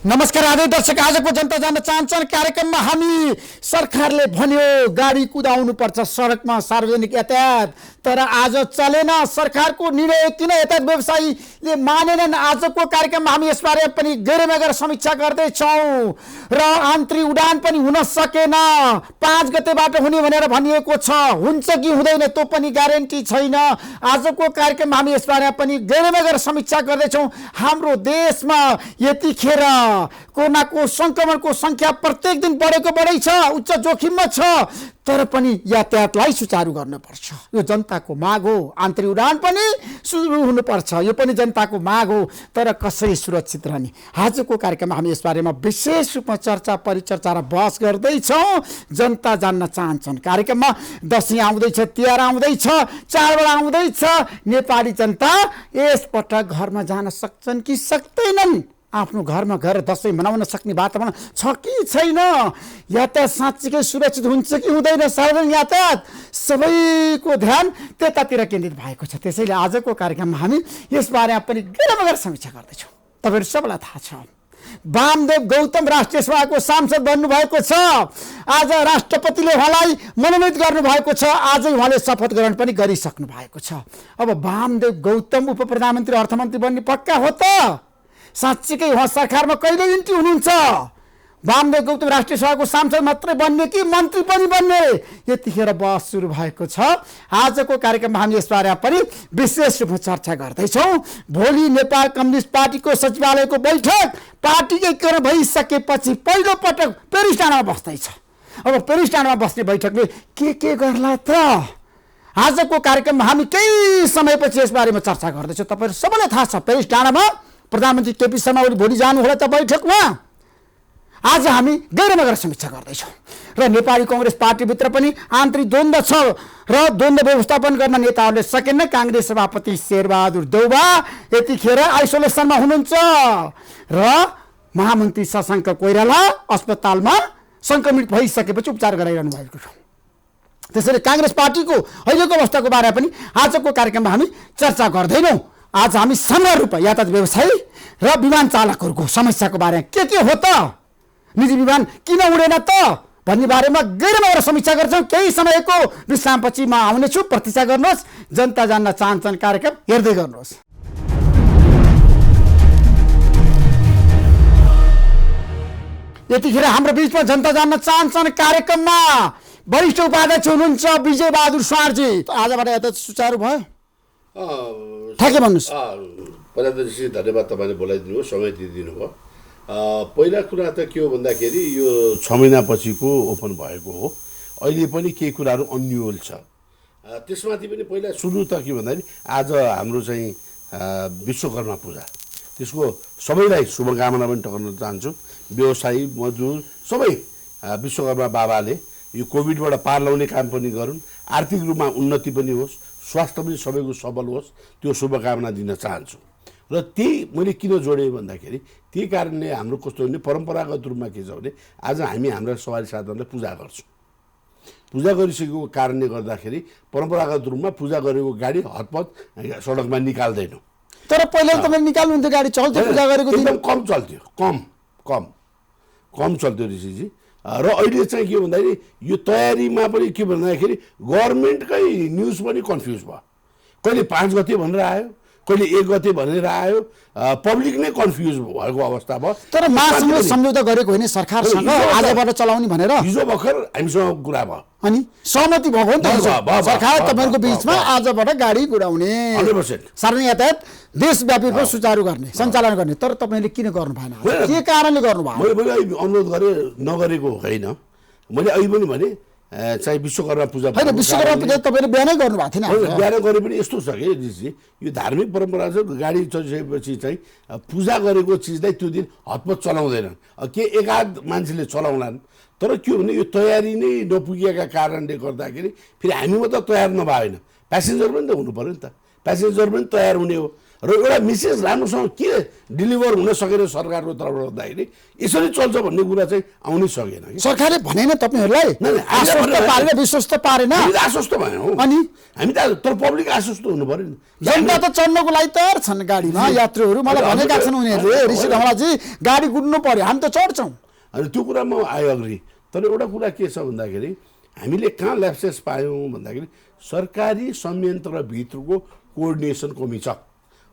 नमस्कार आदरणीय दर्शक, आजको जनता जान्न चाहन्छन् कार्यक्रममा हामी सरकारले भन्यो गाडी कुदाउनु पर्छ सडकमा सार्वजनिक यातायात, तर आज चलेन। सरकारको निर्णय किन यातायात व्यवसायीले मानेनन्? आजको कार्यक्रममा हामी यसबारे पनि गहिरोमा गएर समीक्षा गर्दैछौँ र आन्तरिक उडान पनि हुन सकेन। 5 गतेबाट हुने भनेर भनिएको छ, हुन्छ कि हुँदैन त्यो पनि ग्यारेन्टी छैन। आजको कार्यक्रममा हामी यसबारे पनि गहिरोमा गएर समीक्षा गर्दैछौँ। हाम्रो देशमा यतिखेर कोरोनाको संक्रमणको संख्या प्रत्येक दिन बढै छ, उच्च जोखिममा छ, तर पनि यातायातलाई सुचारू गर्नुपर्छ। यो जनताको माग हो। आन्तरिक उडान पनि सुरु हुनुपर्छ, यो पनि जनताको माग हो, तर कसरी सुरक्षित रहने? आजको कार्यक्रममा हामी यसबारेमा विशेष रूपमा चर्चा परिचर्चा र बहस गर्दैछौँ। जनता जान्न चाहन्छन् कार्यक्रममा दशैं आउँदैछ, तिहार आउँदैछ, चाडबाड आउँदैछ। नेपाली जनता यसपटक घरमा जान सक्छन् कि सक्दैनन्? आफ्नो घरमा गएर दशैं मनाउन सक्ने वातावरण छ कि छैन? यातायात साँच्चीकै सुरक्षित हुन्छ कि हुँदैन? सार्वजनिक यातायात सबैको ध्यान त्यतातिर केन्द्रित भएको छ। त्यसैले आजको कार्यक्रममा हामी यसबारे पनि गहिरोमा समीक्षा गर्दैछौँ। तपाईँहरू सबैलाई थाहा छ, वामदेव गौतम राष्ट्रिय सभाको सांसद बन्नुभएको छ। आज राष्ट्रपतिले उहाँलाई मनोनित गर्नुभएको छ। आजै उहाँले शपथ ग्रहण पनि गरिसक्नु भएको छ। अब वामदेव गौतम उप प्रधानमन्त्री अर्थमन्त्री बन्ने पक्का हो त? साँच्चीकै उहाँ सरकारमा कहिले इन्ट्री हुनुहुन्छ? वामदेव गौतम राष्ट्रिय सभाको सांसद मात्रै बन्ने कि मन्त्री पनि बन्ने? यतिखेर बहस सुरु भएको छ। आजको कार्यक्रममा हामी यसबारे पनि विशेष रूपमा चर्चा गर्दैछौँ। भोलि नेपाल कम्युनिस्ट पार्टीको सचिवालयको बैठक पार्टी एकीकरण भइसकेपछि पहिलो पटक पेरिस डाँडामा बस्दैछ। अब पेरिस डाँडामा बस्ने बैठकले के गर्ला त? आजको कार्यक्रममा हामी केही समयपछि यसबारेमा चर्चा गर्दैछौँ। तपाईँहरू सबैलाई थाहा छ, पेरिस डाँडामा प्रधानमन्त्री केपी शर्मा ओली भोलि जानु होला त बैठकमा। आज हामी गहिरोमा गएर समीक्षा गर्दैछौँ र नेपाली कांग्रेस पार्टीभित्र पनि आन्तरिक द्वन्द्व छ र द्वन्द्व व्यवस्थापन गर्न नेताहरूले सकेन। कांग्रेस सभापति शेरबहादुर देउवा यतिखेर आइसोलेसनमा हुनुहुन्छ र महामन्त्री शशाङ्क कोइराला अस्पतालमा संक्रमित भइसकेपछि उपचार गराइरहनु भएको छ। त्यसैले कांग्रेस पार्टीको अहिलेको अवस्थाको बारेमा पनि आजको कार्यक्रममा हामी चर्चा गर्दैनौँ। आज हामी समग्र रूपमा यातायात व्यवसायी र विमान चालकहरूको समस्याको बारेमा के हो त, निजी विमान किन उडेन त भन्ने बारेमा गहिरोमा गएर समीक्षा गर्छौँ। केही समयको विश्रामपछि म आउनेछु। प्रतीक्षा गर्नुहोस्। जनता जान्न चाहन्छन् कार्यक्रम हेर्दै गर्नुहोस्। यतिखेर हाम्रो बिचमा जनता जान्न चाहन्छन् कार्यक्रममा वरिष्ठ उपाध्यक्ष हुनुहुन्छ विजय बहादुर स्वारजी। आजबाट यातायात सुचारू भयो? ठ्याक्कै भन्नुहोस्। प्रधानमन्त्री धन्यवाद, तपाईँले बोलाइदिनु भयो, समय दिइदिनु भयो। पहिला कुरा त के हो भन्दाखेरि यो 6 महिनापछिको ओपन भएको हो। अहिले पनि केही कुराहरू अन्युअल छ। त्यसमाथि पनि पहिला सुरु त के भन्दाखेरि आज हाम्रो चाहिँ विश्वकर्मा पूजा, त्यसको सबैलाई शुभकामना पनि टक्राउन चाहन्छु। व्यवसायी मजदुर सबै विश्वकर्मा बाबाले यो कोभिडबाट पार लगाउने काम पनि गरून्, आर्थिक रूपमा उन्नति पनि होस्, स्वास्थ्य पनि सबैको सबल होस्, त्यो शुभकामना दिन चाहन्छु। र त्यही मैले किन जोडेँ भन्दाखेरि त्यही कारणले हाम्रो कस्तो भने परम्परागत रूपमा के छ भने आज हामी हाम्रा सवारी साधनलाई पूजा गर्छौँ। पूजा गरिसकेको कारणले गर्दाखेरि परम्परागत रूपमा पूजा गरेको गाडी हतपत सडकमा निकाल्दैनौँ। तर पहिला तपाईँ निकाल्नुहुन्थ्यो, गाडी चल्थ्यो, पूजा गरेको एकदम कम चल्थ्यो, कम चल्थ्यो ऋषिजी। र अहिले चाहिँ के भन्दाखेरि यो तयारीमा पनि के भन्दाखेरि गभर्मेन्टकै न्युज पनि कन्फ्युज भयो। कहिले 5 गते भनेर आयो, कहिले 1 गते भनेर आयो, पब्लिक नै कन्फ्युज भएको अवस्था भयो। तर महासङ्घले सम्झौता गरेको होइन सरकारसँग आजबाट चलाउने भनेर? हिजो भर्खर हामीसँग कुरा भयो अनि सहमति भएको नि त सरकार तपाईँको बिचमा आजबाट गाडी कुदाउने 100% सार्वजनिक यातायात देशव्यापी रूपमा सुचारू गर्ने सञ्चालन गर्ने। तर तपाईँले किन गर्नु भएन? के कारणले गर्नुभयो? मैले अनुरोध गरेँ, नगरेको होइन। मैले अहिले पनि भने चाहिँ विश्वकर्मा पूजा होइन, विश्वकर्मा पूजा तपाईँले बिहानै गर्नुभएको थिएन? बिहान गरे पनि यस्तो छ कि जी यो धार्मिक परम्परा छ, गाडी चलिसकेपछि चाहिँ पूजा गरेको चिजलाई त्यो दिन हतपत चलाउँदैनन्। के एकाध मान्छेले चलाउलान्, तर के हो भने यो तयारी नै नपुगेका कारणले गर्दाखेरि फेरि हामी मात्र तयार नभए होइन, प्यासेन्जर पनि त हुनु पऱ्यो नि त। प्यासेन्जर पनि तयार हुने हो। र एउटा मेसेज राम्रोसँग के डेलिभर हुन सकेन सरकारको तर्फबाट भन्दाखेरि यसरी चल्छ भन्ने कुरा चाहिँ आउनै सकेन कि सरकारले भनेन तपाईँहरूलाई आश्वस्त पारेन विश्वस्त पारेन हामी त आश्वस्त भयौँ अनि हामी त तर पब्लिक आश्वस्त हुनु पर्यो नि जनता त चढ्नको लागि तयार छन् गाडीमा यात्रुहरू मलाई भनेका छन् उनीहरूले ऋषि ढमलाजी गाडी कुद्नु पर्यो हामी त चढ्छौँ अनि त्यो कुरामा आई अग्री तर एउटा कुरा के छ भन्दाखेरि हामीले कहाँ ल्याप्सेस पायौँ भन्दाखेरि सरकारी संयन्त्रभित्रको कोअर्डिनेसन कमी छ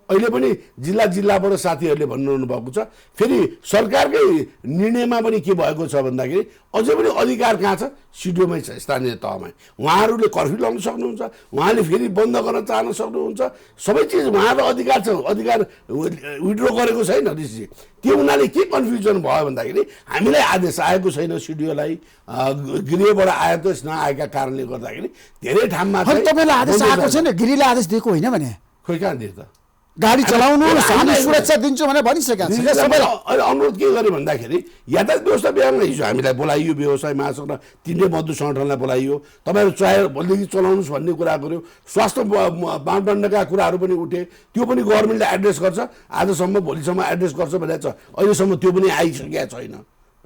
अहिले पनि जिल्लाबाट साथीहरूले भन्नु भएको छ फेरि सरकारकै निर्णयमा पनि के भएको छ भन्दाखेरि अझै पनि अधिकार कहाँ छ सिडिओमै छ स्थानीय तहमा उहाँहरूले कर्फ्यू लगाउन सक्नुहुन्छ उहाँले फेरि बन्द गर्न चाहन सक्नुहुन्छ सबै चिज उहाँको अधिकार छ अधिकार विड्रो गरेको छैन ऋषि त्यो उनीहरूले के कन्फ्युजन भयो भन्दाखेरि हामीलाई आदेश आएको छैन सिडिओलाई गृहबाट आदेश नआएका कारणले गर्दाखेरि धेरै ठाउँमा तपाईँलाई आदेश आएको छैन गिरीले आदेश दिएको होइन भने खोइ कहाँ दिए त गाडी चलाउनु हामी सुरक्षा दिन्छु भनेर भनिसकेका छ सबैलाई अहिले अनुरोध के गरेँ भन्दाखेरि यातायात व्यवस्था विभागमा हिजो हामीलाई बोलाइयो व्यवसाय महासङ्घ तिनले मजदुर सङ्गठनलाई बोलाइयो तपाईँहरू चाहे भोलिदेखि चलाउनुहोस् भन्ने कुरा गर्यो स्वास्थ्य मापदण्डका कुराहरू पनि उठे त्यो पनि गभर्मेन्टले एड्रेस गर्छ आजसम्म भोलिसम्म एड्रेस गर्छ भनेको छ अहिलेसम्म त्यो पनि आइसकेका छैन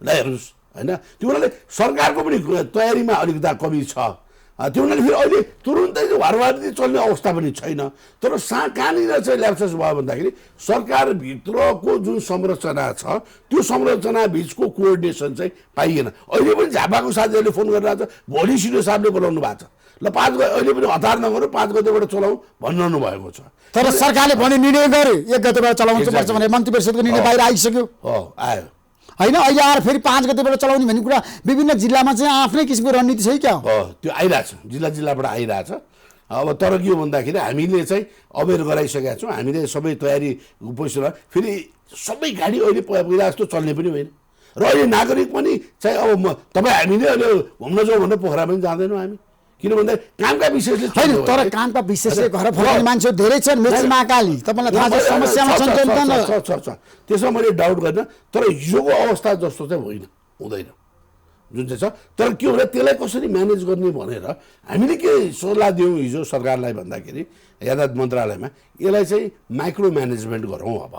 ल हेर्नुहोस् होइन त्यो हुनाले सरकारको पनि तयारीमा अलिकता कमी छ त्यो हुनाले फेरि अहिले तुरुन्तै वारवारी चल्ने अवस्था पनि छैन तर कहाँनिर चाहिँ ल्याप्सेस भयो भन्दाखेरि सरकारभित्रको जुन संरचना छ त्यो संरचना बिचको कोअर्डिनेसन चाहिँ पाइएन अहिले पनि झापाको साथीहरूले फोन गरिरहेको छ भोलि सिडिओ साहबले बोलाउनु भएको छ ल 5 गते अहिले पनि हतार नगरौँ 5 गतेबाट चलाउँ भनिरहनु भएको छ तर सरकारले भने निर्णय गर्यो 1 गतेबाट चलाउनु पर्छ भने मन्त्री परिषदको निर्णय बाहिर आइसक्यो हो आयो होइन अहिले आएर फेरि 5 गतेबाट चलाउने भन्ने कुरा विभिन्न जिल्लामा चाहिँ आफ्नै किसिमको रणनीति छ कि क्या हो त्यो आइरहेछ जिल्लाबाट आइरहेछ अब तर के हो भन्दाखेरि हामीले चाहिँ अवेर गराइसकेका छौँ हामीले सबै तयारी उपस्थित फेरि सबै गाडी अहिले पहिला जस्तो चल्ने पनि होइन र अहिले नागरिक पनि चाहिँ अब तपाईँ हामीले अहिले घुम्न जाउँ भनेर पोखरा पनि जाँदैनौँ हामी किन भन्दा कामका विशेषले होइन तर कामका विशेषले घर फर्किने मान्छेहरू धेरै छन् मेची महाकाली तपाईँलाई थाहा छ समस्यामा छ त्यसमा मैले डाउट गर्न तर हिजोको अवस्था जस्तो चाहिँ हुँदैन जुन चाहिँ छ तर के होला त्यसलाई कसरी म्यानेज गर्ने भनेर हामीले के सल्लाह दियौँ हिजो सरकारलाई भन्दाखेरि यातायात मन्त्रालयमा यसलाई चाहिँ माइक्रो म्यानेजमेन्ट गरौँ अब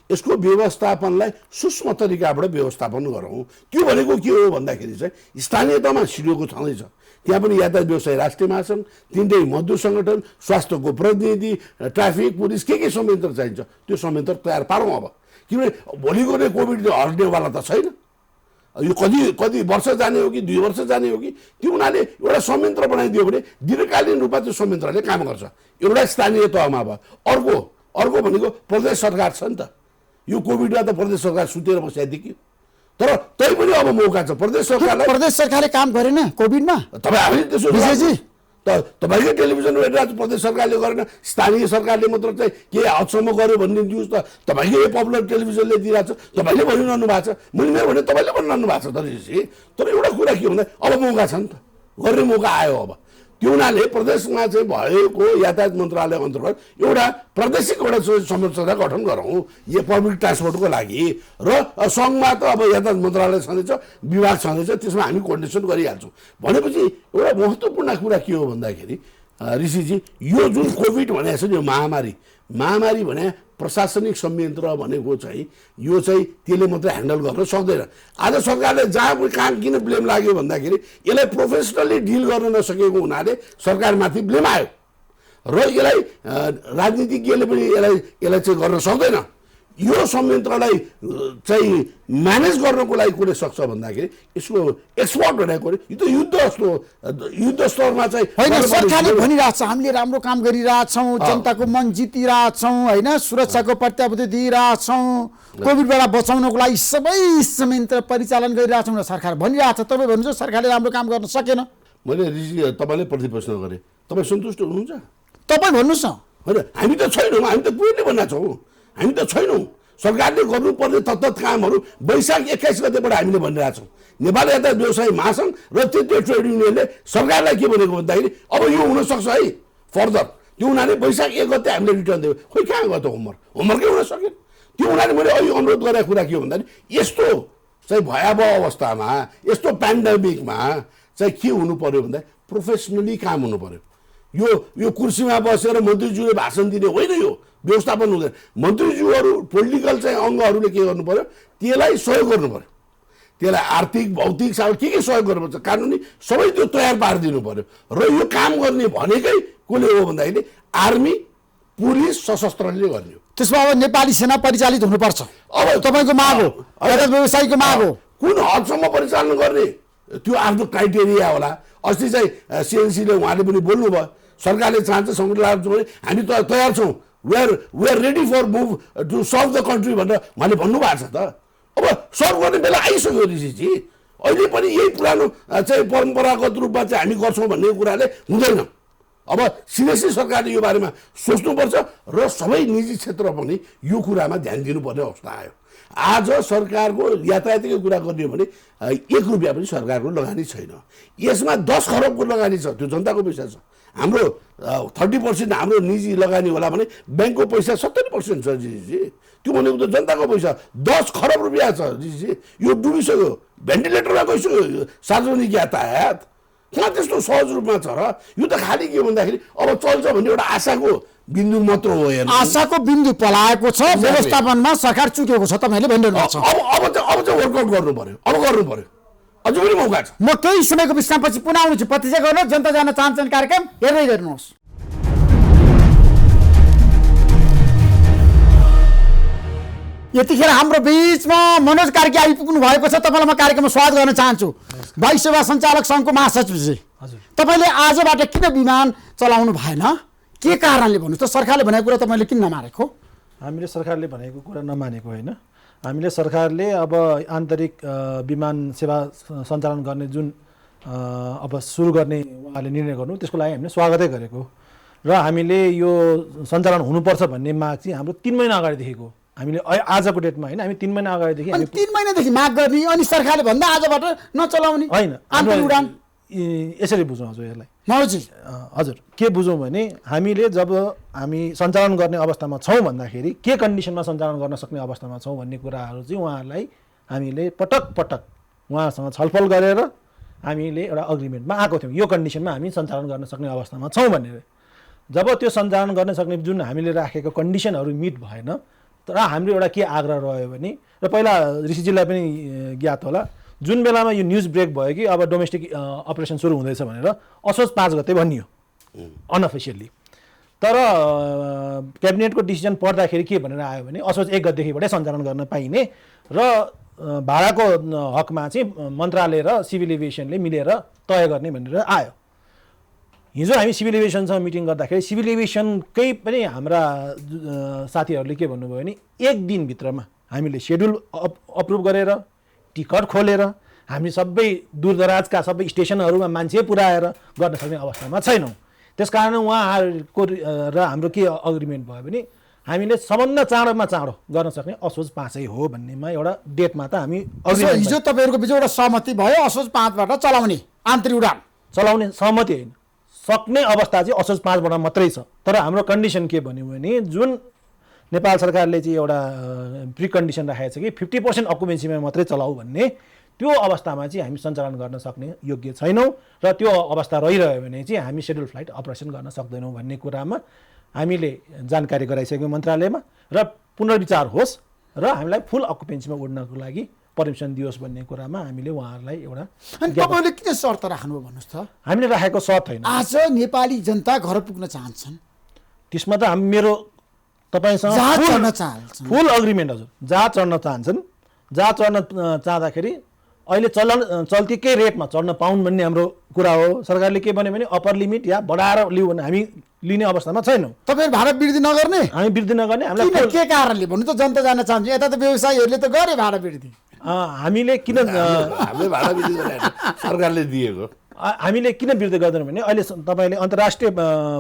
यसको व्यवस्थापनलाई सूक्ष्म तरिकाबाट व्यवस्थापन गरौँ त्यो भनेको के हो भन्दाखेरि चाहिँ स्थानीय तहमा सिडिओको छँदैछ त्यहाँ पनि यातायात व्यवसाय राष्ट्रिय महासङ्घ तिनटै मजदुर सङ्गठन स्वास्थ्यको प्रतिनिधि ट्राफिक पुलिस के संयन्त्र चाहिन्छ त्यो संयन्त्र तयार पारौँ अब किनभने भोलिको नै कोभिड हट्नेवाला त छैन यो कति वर्ष जाने हो कि 2 वर्ष जाने हो कि त्यो उनीहरूले एउटा संयन्त्र बनाइदियो भने दीर्घकालीन रूपमा त्यो संयन्त्रले काम गर्छ एउटा स्थानीय तहमा अब अर्को भनेको प्रदेश सरकार छ नि त यो कोभिडमा त प्रदेश सरकार सुतेर बसिदियो तर तै पनि अब मौका छ प्रदेश सरकारले काम गरेन कोभिडमा तपाईँ हामीले त्यसो विजयजी तपाईँकै टेलिभिजनमा हेरिरहेको छ प्रदेश सरकारले गरेन स्थानीय सरकारले मात्र चाहिँ के हदसम्म गर्यो भन्ने न्युज त तपाईँकै पपुलर टेलिभिजनले दिइरहेको छ तपाईँले भनिरहनु भएको छ मैले मेरो भने तपाईँले भनिरहनु भएको छ तर एउटा कुरा के भन्दा अब मौका छ नि त गर्ने मौका आयो अब त्यो हुनाले प्रदेशमा चाहिँ भएको यातायात मन्त्रालय अन्तर्गत एउटा प्रादेशिक एउटा संरचना गठन गरौँ यो पब्लिक ट्रान्सपोर्टको लागि र सङ्घमा त अब यातायात मन्त्रालय छँदैछ विभाग छँदैछ त्यसमा हामी कोअर्डिनेसन गरिहाल्छौँ भनेपछि एउटा महत्त्वपूर्ण कुरा के हो भन्दाखेरि ऋषिजी यो जुन कोभिड भनेको छ नि यो महामारी भने प्रशासनिक संयन्त्र भनेको चाहिँ यो चाहिँ त्यसले मात्रै ह्यान्डल गर्न सक्दैन आज सरकारले जहाँ कहाँ किन ब्लेम लाग्यो भन्दाखेरि यसलाई प्रोफेसनली डिल गर्न नसकेको हुनाले सरकारमाथि ब्लेम आयो र यसलाई राजनीतिज्ञले पनि यसलाई चाहिँ गर्न सक्दैन यो संयन्त्रलाई चाहिँ म्यानेज गर्नको लागि कुनै सक्छ भन्दाखेरि यसको एक्सपर्ट भनेको यो त युद्ध स्तरमा चाहिँ होइन सरकारले भनिरहेको छ हामीले राम्रो काम गरिरहेछौँ जनताको मन जितिरहेछौँ होइन सुरक्षाको प्रत्याभूति दिइरहेछौँ कोभिडबाट बचाउनको लागि सबै संयन्त्र परिचालन गरिरहेछौँ र सरकार भनिरहेको छ तपाईँ भन्नुहुन्छ सरकारले राम्रो काम गर्न सकेन मैले तपाईँले प्रतिप्रश्न गरेँ तपाईँ सन्तुष्ट हुनुहुन्छ तपाईँ भन्नुहोस् न होइन हामी त छैनौँ हामी त पुरै भनेको छौँ हामी त छैनौँ सरकारले गर्नुपर्ने तत्त कामहरू वैशाख 21 गतेबाट हामीले भनिरहेछौँ नेपाल यातायात व्यवसाय महासङ्घ र त्यो ट्रेड युनियनले सरकारलाई के भनेको भन्दाखेरि अब यो हुनसक्छ है फर्दर त्यो हुनाले वैशाख 1 गते हामीले रिटर्न दियो खोइ कहाँ गयो त होमवर्कै हुन सकेन त्यो हुनाले मैले अहिले अनुरोध गरेको कुरा के हो भन्दाखेरि यस्तो चाहिँ भयावह अवस्थामा यस्तो पेन्डेमिकमा चाहिँ के हुनु पर्यो भन्दा प्रोफेसनली काम हुनु पर्यो यो कुर्सीमा बसेर मन्त्रीज्यूले भाषण दिने होइन, यो व्यवस्थापन हुँदैन। मन्त्रीज्यूहरू पोलिटिकल चाहिँ अङ्गहरूले के गर्नु पर्यो, त्यसलाई सहयोग गर्नु पर्यो, त्यसलाई आर्थिक भौतिक के सहयोग गर्नुपर्छ, कानुनी सबै त्यो तयार पारिदिनु पर्यो। र यो काम गर्ने भनेकै कसले हो भन्दाखेरि आर्मी पुलिस सशस्त्रले गर्ने हो। त्यसमा अब नेपाली सेना परिचालित हुनुपर्छ अब तपाईँको माग हो, यातायात व्यवसायीको माग हो। कुन हदसम्म परिचालन गर्ने त्यो आफ्नो क्राइटेरिया होला। अस्ति चाहिँ सिएनसीले उहाँले पनि बोल्नुभयो, सरकारले चाहन्छ समुद्र भने हामी त तयार छौँ, we are ready for move to serve the country भनेर उहाँले भन्नुभएको छ त। अब सर्भ गर्ने बेला आइसक्यो ऋषिजी, अहिले पनि यही पुरानो चाहिँ परम्परागत रूपमा चाहिँ हामी गर्छौँ भन्ने कुराले हुँदैन। अब सिरियसली सरकारले यो बारेमा सोच्नुपर्छ र सबै निजी क्षेत्र पनि यो कुरामा ध्यान दिनुपर्ने अवस्था आयो। आज सरकारको यातायातको कुरा गर्ने हो भने 1 रुपियाँ पनि सरकारको लगानी छैन। यसमा 10 खरबको लगानी छ, त्यो जनताको पैसा छ। हाम्रो 30% हाम्रो निजी लगानी होला भने ब्याङ्कको पैसा 70% छ जी। त्यो भनेको त जनताको पैसा 10 खरब रुपियाँ छ जी। यो डुबिसक्यो, भेन्टिलेटरमा गइसक्यो सार्वजनिक यातायात। कहाँ त्यस्तो सहज रूपमा छ र? यो त खालि के भन्दाखेरि अब चल्छ भन्ने एउटा आशाको बिन्दु मात्र हो। हेर्नु, आशाको बिन्दु पलाएको छ, व्यवस्थापनमा सरकार चुकेको छ, तपाईँले भनिरहनु भएको छ। अब चाहिँ वर्कआउट गर्नु पर्यो, अब गर्नु पर्यो, अझ पनि मौका छ। म केही समयको विश्रामपछि पुनः आउनेछु। प्रतीक्षा गर्नुहोस्, जनता जान चाहन्छन् कार्यक्रम हेर्दै गर्नुहोस्। यतिखेर हाम्रो बीचमा मनोज कार्की आइपुग्नु भएको छ। तपाईँलाई म कार्यक्रममा स्वागत गर्न चाहन्छु। वायु सेवा सञ्चालक सङ्घको महासचिवजी, तपाईँले आजबाट किन विमान चलाउनु भएन? के कारणले भन्नुहोस् त? सरकारले भनेको कुरा तपाईँले किन नमानेको? हामीले सरकारले भनेको कुरा नमानेको होइन। हामीले सरकारले अब आन्तरिक विमान सेवा सञ्चालन गर्ने जुन अब सुरु गर्ने उहाँले निर्णय गर्नु, त्यसको लागि हामीले स्वागतै गरेको र हामीले यो सञ्चालन हुनुपर्छ भन्ने माग चाहिँ हाम्रो 3 महिना अगाडिदेखिको, हामीले आजको डेटमा होइन, हामी 3 महिना अगाडिदेखि 3 महिनादेखि माग गर्ने, अनि सरकारले भन्दा आजबाट नचलाउने होइन। आन्तरिक उडान यसरी बुझौँ हजुर यसलाई। मनोजी हजुर के बुझौँ भने हामीले जब हामी सञ्चालन गर्ने अवस्थामा छौँ भन्दाखेरि के कन्डिसनमा सञ्चालन गर्न सक्ने अवस्थामा छौँ भन्ने कुराहरू चाहिँ उहाँहरूलाई हामीले पटक पटक उहाँसँग छलफल गरेर हामीले एउटा अग्रिमेन्टमा आएको थियौँ। यो कन्डिसनमा हामी सञ्चालन गर्न सक्ने अवस्थामा छौँ भनेर। जब त्यो सञ्चालन गर्न सक्ने जुन हामीले राखेको कन्डिसनहरू मिट भएन, तर हाम्रो एउटा के आग्रह रह्यो भने, र पहिला ऋषिजीलाई पनि ज्ञात होला, जुन बेलामा यो न्युज ब्रेक भयो कि अब डोमेस्टिक अपरेसन सुरु हुँदैछ भनेर असोज 5 गते भनियो अनअफिसियल्ली। तर क्याबिनेटको डिसिजन पढ्दाखेरि के भनेर आयो भने असोज 1 गतेदेखिबाटै सञ्चालन गर्न पाइने र भाडाको हकमा चाहिँ मन्त्रालय र सिभिल एभिएसनले मिलेर तय गर्ने भनेर आयो। हिजो हामी सिभिल एभिएसनसँग मिटिङ गर्दाखेरि सिभिल एभिएसनकै पनि हाम्रा साथीहरूले के भन्नुभयो भने 1 दिनभित्रमा हामीले सेड्युल अप्रुभ गरेर टिकट खोलेर हामी सबै दूरदराजका सबै स्टेसनहरूमा मान्छे पुर्याएर गर्न सक्ने अवस्थामा छैनौँ। त्यसकारण उहाँहरूको र हाम्रो के अग्रिमेन्ट भयो भने हामीले सबभन्दा चाँडोमा चाँडो गर्न सक्ने असोज 5 हो भन्नेमा एउटा डेटमा त हामी हिजो तपाईँहरूको बिच एउटा सहमति भयो, असोज 5बाट चलाउने आन्तरिक उडान चलाउने सहमति होइन, सक्ने अवस्था चाहिँ असोज 5बाट मात्रै छ। तर हाम्रो कन्डिसन के भन्यो भने जुन नेपाल सरकारले चाहिँ एउटा प्रिकन्डिसन राखेको छ कि 50% अकुपेन्सीमा मात्रै चलाऊ भन्ने, त्यो अवस्थामा चाहिँ हामी सञ्चालन गर्न सक्ने योग्य छैनौँ र त्यो अवस्था रहिरह्यो भने चाहिँ हामी सेड्युल फ्लाइट अपरेसन गर्न सक्दैनौँ भन्ने कुरामा हामीले जानकारी गराइसक्यौँ मन्त्रालयमा, र पुनर्विचार होस् र हामीलाई फुल अकुपेन्सीमा उड्नको लागि पर्मिसन दियोस् भन्ने कुरामा हामीले उहाँहरूलाई एउटा। अनि तपाईँले किन शर्त राख्नुभयो भन्नुहोस् त? हामीले राखेको शर्त होइन। आज नेपाली जनता घर पुग्न चाहन्छन्, त्यसमा त मेरो तपाईँसँग फुल अग्रिमेन्ट हजुर। जहाँ चढ्न चाहन्छन्, जहाँ चढ्न चाहँदाखेरि अहिले चल्तीकै रेटमा चढ्न पाउन् भन्ने हाम्रो कुरा हो। सरकारले के भन्यो भने अप्पर लिमिट या बढाएर लिऊ भने हामी लिने अवस्थामा छैनौँ। तपाईँ भाडा वृद्धि नगर्ने? हामी वृद्धि नगर्ने। हामीलाई के कारणले भन्नु त? जनता जान चाहन्छ, यता त व्यवसायीहरूले त गरे भाडा वृद्धि, हामीले किन हामीले भाडा वृद्धि गरेर सरकारले दिएको, हामीले किन वृद्धि गर्दैन भने अहिले तपाईँले अन्तर्राष्ट्रिय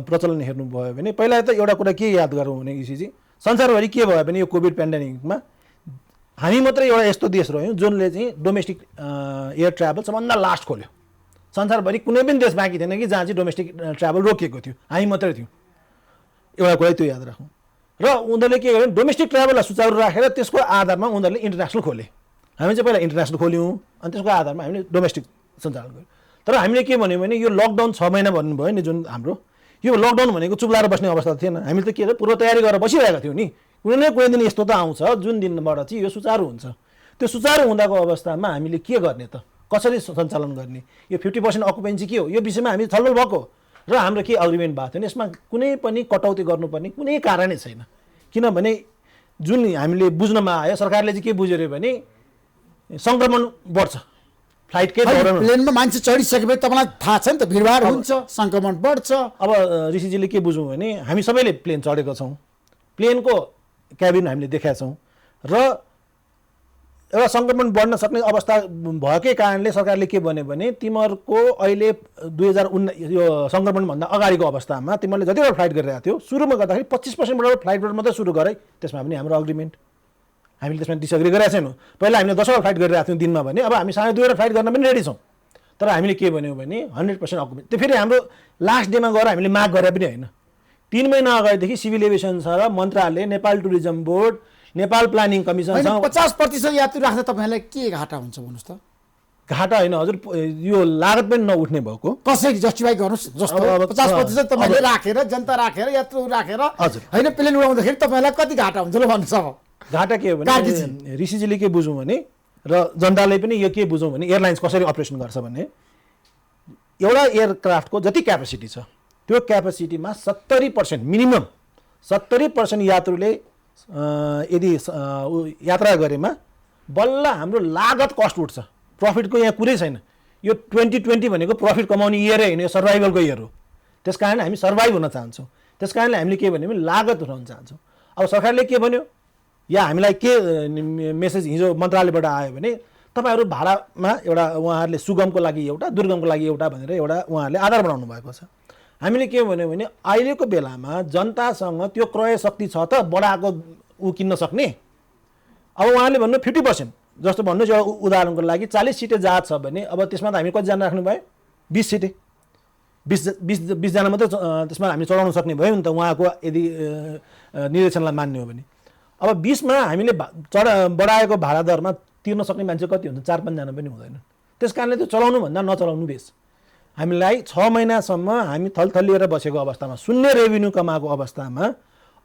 प्रचलन हेर्नुभयो भने पहिला त एउटा कुरा के याद गरौँ भने इसीजी, संसारभरि के भयो भने यो कोभिड पेन्डेमिकमा हामी मात्रै एउटा यस्तो देश रह्यौँ जुनले चाहिँ डोमेस्टिक एयर ट्राभल सबभन्दा लास्ट खोल्यो। संसारभरि कुनै पनि देश बाँकी थिएन कि जहाँ चाहिँ डोमेस्टिक ट्राभल रोकिएको थियो, हामी मात्रै थियौँ। एउटा कुरा त्यो याद राखौँ। र उनीहरूले के गर्यो, डोमेस्टिक ट्राभललाई सुचारू राखेर त्यसको आधारमा उनीहरूले इन्टरनेसनल खोले। हामी चाहिँ पहिला इन्टरनेसनल खोल्यौँ, अनि त्यसको आधारमा हामीले डोमेस्टिक सञ्चालन गऱ्यौँ। तर हामीले के भन्यौँ भने यो लकडाउन 6 महिना भन्नुभयो नि जुन हाम्रो, यो लकडाउन भनेको चुप्लाएर बस्ने अवस्था थिएन। हामीले त के अरे पूर्व तयारी गरेर बसिरहेका थियौँ नि। कुनै न कुनै दिन यस्तो त आउँछ जुन दिनबाट चाहिँ यो सुचारू हुन्छ। त्यो सुचारू हुँदाको अवस्थामा हामीले के गर्ने त, कसरी सञ्चालन गर्ने, यो 50% अकुपेन्सी के हो, यो विषयमा हामी छलफल भएको र हाम्रो के अग्रिमेन्ट भएको थिएन। यसमा कुनै पनि कटौती गर्नुपर्ने कुनै कारणै छैन। किनभने जुन हामीले बुझ्नमा आयो, सरकारले चाहिँ के बुझ्यो अरे भने सङ्क्रमण बढ्छ, फ्लाइटकै दौरान प्लेनमा मान्छे चढिसकेपछि तपाईँलाई थाहा छ नि त, भिडभाड हुन्छ, सङ्क्रमण बढ्छ। अब ऋषिजीले के बुझौँ भने हामी सबैले प्लेन चढेको छौँ, प्लेनको क्याबिन हामीले देखाएको छौँ र एउटा सङ्क्रमण बढ्न सक्ने अवस्था भएकै कारणले सरकारले के भन्यो भने तिमीहरूको अहिले 2019 यो सङ्क्रमणभन्दा अगाडिको अवस्थामा तिमीहरूले जतिवटा फ्लाइट गरिरहेको थियो सुरुमा गर्दाखेरि 25% फ्लाइटबाट मात्रै सुरु गरे। त्यसमा पनि हाम्रो अग्रिमेन्ट, हामीले त्यसमा डिसएग्री गरेका छैनौँ। पहिला हामीले 10वटा फ्लाइट गरिरहेको थियौँ दिनमा भने अब हामी 2.5 फ्लाइट गर्न पनि रेडी छौँ। तर हामीले के भन्यौँ भने 100% अकुपेन्सी। त्यो फेरि हाम्रो लास्ट डेमा गएर हामीले माग गरे पनि होइन। 3 महिना अगाडिदेखि सिभिल एभिएसन छ र मन्त्रालय, Nepal tourism board, Nepal planning कमिसनसँग 50% यात्रु राख्दा तपाईँलाई के घाटा हुन्छ भन्नुहोस् त? घाटा होइन हजुर, यो लागत पनि नउठ्ने भएको। कसरी जस्टिफाई गर्नुहोस्? जस्तो 50% तपाईँले राखेर, जनता राखेर, यात्रु राखेर होइन प्लेन उडाउँदाखेरि तपाईँलाई कति घाटा हुन्छ ल भन्नुहोस्? अब घाटा के हो भने ऋषिजीले के बुझौँ भने र जनताले पनि यो के बुझौँ भने एयरलाइन्स कसरी अपरेसन गर्छ भने एउटा एयरक्राफ्टको जति क्यापेसिटी छ त्यो क्यापेसिटीमा 70% मिनिमम 70% यात्रुले यदि यात्रा गरेमा बल्ल हाम्रो लागत कस्ट उठ्छ। प्रफिटको यहाँ कुरै छैन। यो 2020 भनेको प्रफिट कमाउने इयर होइन, यो सर्भाइभलको इयर हो। त्यस कारणले हामी सर्भाइभ हुन चाहन्छौँ। त्यस कारणले हामीले के भन्यो भने लागत उठाउन चाहन्छौँ। अब सरकारले के भन्यो या हामीलाई के मेसेज हिजो मन्त्रालयबाट आयो भने तपाईँहरू भाडामा एउटा उहाँहरूले सुगमको लागि एउटा, दुर्गमको लागि एउटा भनेर एउटा उहाँहरूले आधार बनाउनु भएको छ। हामीले के भन्यो भने अहिलेको बेलामा जनतासँग त्यो क्रय शक्ति छ त बढाएको किन्न सक्ने। अब उहाँले भन्नु 50%, जस्तो भन्नुहोस् एउटा उदाहरणको लागि 40 सिटे जहाज छ भने अब त्यसमा त हामी कतिजना राख्नु भयो? 20 सिटे, 20 जना मात्रै त्यसमा हामी चढाउन सक्ने भयो नि त उहाँको यदि निर्देशनलाई मान्ने हो भने। अब 20मा हामीले बढाएको भाडा दरमा तिर्न सक्ने मान्छे कति हुन्छ? 4-5 जना पनि हुँदैन। त्यस कारणले त्यो चलाउनुभन्दा नचलाउनु बेस। हामीलाई 6 महिनासम्म हामी थलथलिएर बसेको अवस्थामा, शून्य रेभिन्यू कमाएको अवस्थामा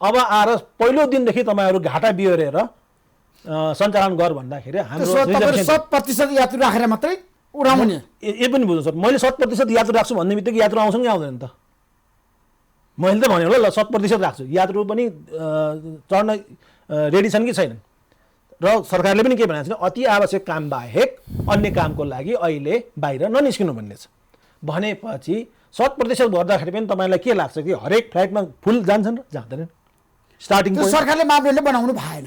अब आएर पहिलो दिनदेखि तपाईँहरू घाटा बिहोरेर सञ्चालन गर भन्दाखेरि हाम्रो 100% यात्रु राखेर मात्रै उडाउने। यो पनि बुझ्नु सर, मैले 100% यात्रु राख्छु भन्ने बित्तिकै यात्रु आउँछ कि आउँदैन त? मैले त भने ल 100% राख्छु, यात्रु पनि चढ्न रेडी छन् कि छैनन्। र सरकारले पनि के भनेको छ, अति आवश्यक काम बाहेक अन्य कामको लागि अहिले बाहिर ननिस्किनु भन्ने छ। भनेपछि 100% भर्दाखेरि पनि तपाईँलाई के लाग्छ कि हरेक फ्लाइटमा फुल जान्छन् र जाँदैनन्? स्टार्टिङ सरकारले मापदण्ड बनाउनु भएन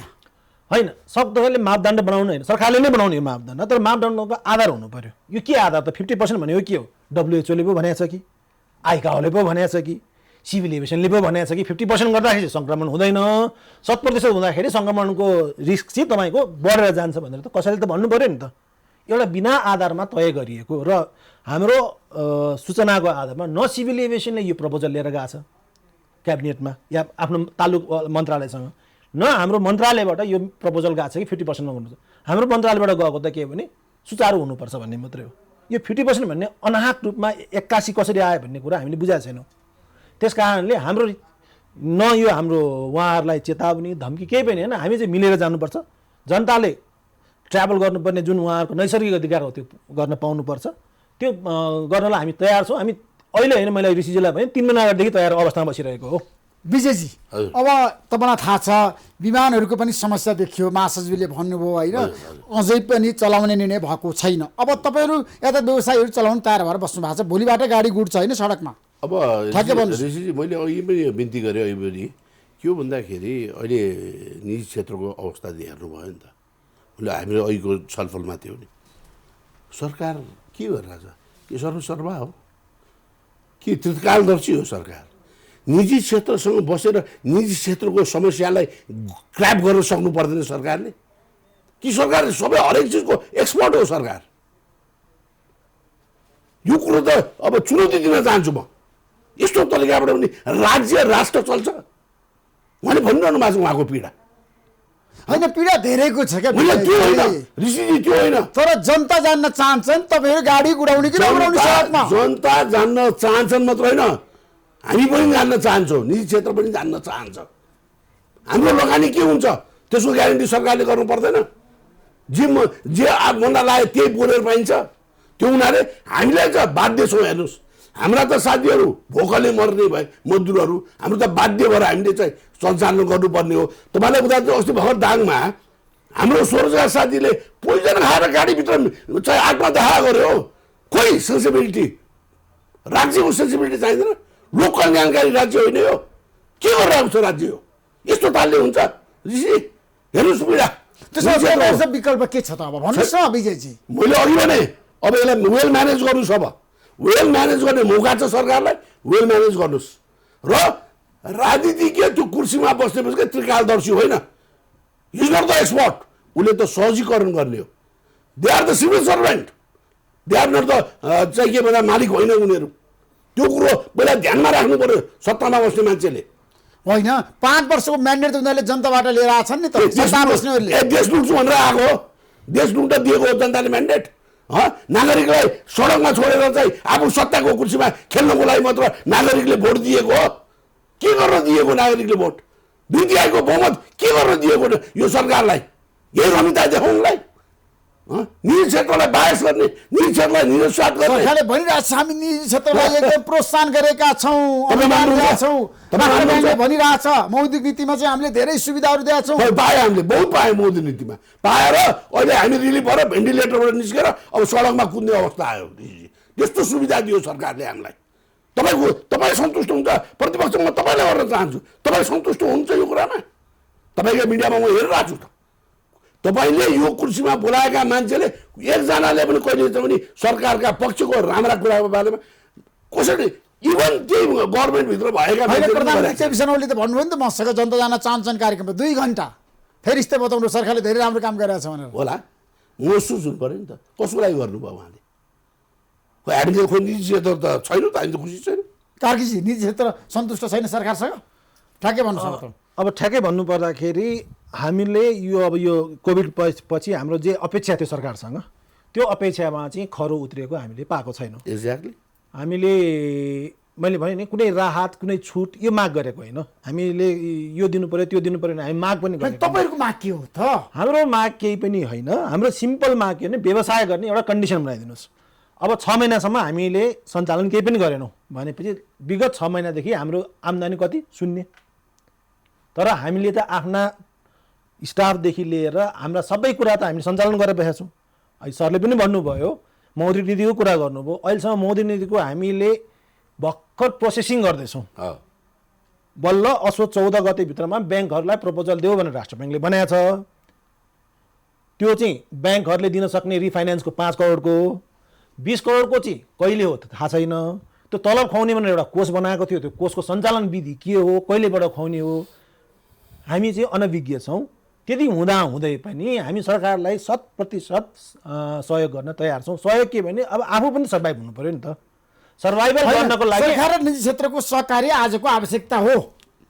होइन, सरकारले मापदण्ड बनाउनु होइन, सरकारले नै बनाउने मापदण्ड। तर मापदण्डको आधार हुनु पर्यो। यो के आधार त? 50% भनेको के हो? WHO ले पो भनेको छ कि, आइकाओले पो भनेको छ कि, सिभिल एभिएसनले पो भनेको छ कि 50% गर्दाखेरि सङ्क्रमण हुँदैन, 100% हुँदाखेरि सङ्क्रमणको रिस्क चाहिँ तपाईँको बढेर जान्छ भनेर त कसैले त भन्नु पऱ्यो नि त। एउटा बिना आधारमा तय गरिएको र हाम्रो सूचनाको आधारमा न सिभिल एभिएसनले यो प्रपोजल लिएर गएको छ क्याबिनेटमा या आफ्नो तालुक मन्त्रालयसँग, न हाम्रो मन्त्रालयबाट यो प्रपोजल गएको छ कि 50% गर्नुपर्छ। हाम्रो मन्त्रालयबाट गएको त के भने सुचारू हुनुपर्छ भन्ने मात्रै हो। यो 50% भन्ने अनाहक रूपमा 81 कसरी आयो भन्ने कुरा हामीले बुझाएको छैनौँ। त्यस कारणले हाम्रो न यो हाम्रो उहाँहरूलाई चेतावनी धम्की केही पनि होइन, हामी चाहिँ मिलेर जानुपर्छ। जनताले ट्राभल गर्नुपर्ने जुन उहाँहरूको नैसर्गिक अधिकार हो त्यो गर्न पाउनुपर्छ। त्यो गर्नलाई हामी तयार छौँ। हामी अहिले होइन, मैले ऋषिजीलाई भने 3 महिना अगाडिदेखि तयार अवस्थामा बसिरहेको हो। विजयजी, अब तपाईँलाई थाहा छ विमानहरूको पनि समस्या देखियो, महासचिवले भन्नुभयो होइन, अझै पनि चलाउने निर्णय भएको छैन। अब तपाईँहरू यता व्यवसायीहरू चलाउनु तयार भएर बस्नु भएको छ, भोलिबाट गाडी गुड्छ होइन सडकमा? अब ऋषिजी, मैले अघि पनि बिन्ती गरेँ, अहिले पनि के हो भन्दाखेरि अहिले निजी क्षेत्रको अवस्था हेर्नुभयो नि त। उसले हामीले अहिलेको छलफलमा थियो नि, सरकार के गरिरहेछ? यो सर्वसर्वा हो कि त्रिकालदर्शी हो सरकार? निजी क्षेत्रसँग बसेर निजी क्षेत्रको समस्यालाई क्र्याप गर्न सक्नु पर्दैन सरकारले? कि सरकारले सबै हरेक चिजको एक्सपर्ट हो सरकार? यो कुरो त अब चुनौती दिन चाहन्छु म। यस्तो तरिकाबाट पनि राज्य राष्ट्र चल्छ? उहाँले भनिरहनु भएको छ उहाँको पीडा होइन, पीडा धेरैको छ क्या ऋषिजी, त्यो होइन। तर जनता जान्न चाहन्छन् तपाईँहरू गाडी गुडाउने कि नगुडाउने सडकमा? जनता जान्न चाहन्छन् मात्र होइन, हामी पनि जान्न चाहन्छौँ, निजी क्षेत्र पनि जान्न चाहन्छ। हाम्रो लगानी के हुन्छ त्यसको ग्यारेन्टी सरकारले गर्नु पर्दैन। जे आफूभन्दा लाग्यो त्यही बोलेर पाइन्छ त्यो उनीहरूले हामीलाई त बाध्य छौँ। हेर्नुहोस् हाम्रा त साथीहरू भोकले मर्ने भए मजदुरहरू हाम्रो त बाध्य भएर हामीले चाहिँ सञ्चालन गर्नुपर्ने हो। तपाईँलाई बुझाएको थियो अस्ति भर्खर दाङमा हाम्रो 16 साथीले पोइजन खाएर गाडीभित्र चाहिँ आत्महत्या गर्यो। खोइ सेन्सिबिलिटी, राज्यको सेन्सिबिलिटी चाहिँदैन। लोक कल्याणकारी राज्य होइन यो, के गरिरहेको छ राज्य हो? यस्तो तालले हुन्छ ऋषि? हेर्नुहोस् पीडा। त्यसो विकल्प के छ त अब भन्नुहोस् न विजयजी। मैले अघि भने अब यसलाई वेल म्यानेज गर्नुहोस्। अब वेल म्यानेज गर्ने मौका छ सरकारलाई, वेल म्यानेज गर्नुहोस्। र राजनीतिज्ञ त्यो कुर्सीमा बस्नेपछि त्रिकालदर्शी होइन, इज नट द एक्सपर्ट। उसले त सहजीकरण गर्ने हो। They are the civil servant, they are not the चाहिँ के भन्दा मालिक होइन उनीहरू। त्यो कुरो पहिला ध्यानमा राख्नु पर्यो सत्तामा बस्ने मान्छेले। होइन 5 वर्षको म्यान्डेट त उनीहरूले जनताबाट लिएर आछन् नि त। देश लुट्छु भनेर आएको हो, देश लुट्न दिएको हो जनताले म्यान्डेट। नागरिकलाई सडकमा छोडेर चाहिँ आफू सत्ताको कुर्सीमा खेल्नको लागि मात्र नागरिकले भोट दिएको हो। के गर्न दिएको नागरिकले भोट? दुई तिहाईको बहुमत के गर्न दिएको यो सरकारलाई? यही रमिता देखाउनलाई, निजी क्षेत्रलाई बायस गर्ने, निजी क्षेत्रलाई निरुत्साहित गर्ने। सरकारले भनिरहेको छ हामी निजी क्षेत्रलाई एकदम प्रोत्साहन गरेका छौँ, भनिरहेको छ। मौद्रिक नीतिमा चाहिँ हामीले धेरै सुविधाहरू दिएका छौँ। पाएँ, हामीले बहुत पाएँ मौद्रिक नीतिमा पाएर अहिले हामी रिलिफ भएर भेन्टिलेटरबाट निस्केर अब सडकमा कुद्ने अवस्था आयो। त्यस्तो सुविधा दियो सरकारले हामीलाई। तपाईँ सन्तुष्ट हुन्छ? प्रतिपक्ष म तपाईँलाई गर्न चाहन्छु, तपाईँ सन्तुष्ट हुनुहुन्छ यो कुरामा? तपाईँको मिडियामा म हेरिरहेको छु त। तपाईँले यो कुर्सीमा बोलाएका मान्छेले एकजनाले पनि कहिले पनि सरकारका पक्षको राम्रा कुराको बारेमा कसरी इभन त्यही गभर्मेन्टभित्र भएका प्रधानमन्त्री केपी शर्माले त भन्नुभयो नि त मसँग जनता जान चाहन्छन् कार्यक्रममा 2 घन्टा फेरि यस्तै बताउनु सरकारले धेरै राम्रो काम गरिरहेको छ भनेर। होला महसुस हुनु पऱ्यो नि त कसको लागि गर्नुभयो उहाँले? हामीले खोइ निजी क्षेत्र त छैन त, हामी त खुसी छैन। कार्कीजी निजी क्षेत्र सन्तुष्ट छैन सरकारसँग? ठ्याक्कै भन्नुहोस् त। अब ठ्याक्कै भन्नुपर्दाखेरि हामीले यो कोभिड पछि हाम्रो जे अपेक्षा थियो सरकारसँग त्यो अपेक्षामा चाहिँ खरो उत्रिएको हामीले पाएको छैनौँ। एक्ज्याक्टली। हामीले मैले भने नि कुनै राहत कुनै छुट यो माग गरेको होइन। हामीले यो दिनु पर्यो त्यो दिनु पर्यो हामी माग पनि गरेको। तपाईँहरूको माग के हो त? हाम्रो माग केही पनि होइन। हाम्रो सिम्पल माग के भने व्यवसाय गर्ने एउटा कन्डिसन बनाइदिनुहोस्। अब 6 महिनासम्म हामीले सञ्चालन केही पनि गरेनौँ भनेपछि विगत 6 महिनादेखि हाम्रो आम्दानी कति? 0। तर हामीले त आफ्ना स्टाफदेखि लिएर हाम्रा सबै कुरा त हामीले सञ्चालन गरेर बसेका छौँ। अहिले सरले पनि भन्नुभयो मौद्रिक नीतिको कुरा गर्नुभयो। अहिलेसम्म मौद्रिक नीतिको हामीले भर्खर प्रोसेसिङ गर्दैछौँ। बल्ल असोज 14 गतेभित्रमा ब्याङ्कहरूलाई प्रपोजल देऊ भनेर राष्ट्र ब्याङ्कले बनाएको छ। त्यो चाहिँ ब्याङ्कहरूले दिन सक्ने रिफाइनेन्सको 5 करोडको 20 करोडको चाहिँ कहिले हो थाहा छैन। त्यो तलब खुवाउने भनेर एउटा कोष बनाएको थियो। त्यो कोषको सञ्चालन विधि के हो, कहिलेबाट खुवाउने हो, हामी चाहिँ अनभिज्ञ छौँ। त्यति हुँदाहुँदै पनि हामी सरकारलाई 100% सहयोग गर्न तयार छौँ। सहयोग के भने अब आफू पनि सर्भाइभ हुनु पऱ्यो नि त। सर्भाइभल गर्नको लागि सरकार र निजी क्षेत्रको सहकार्य आजको आवश्यकता हो।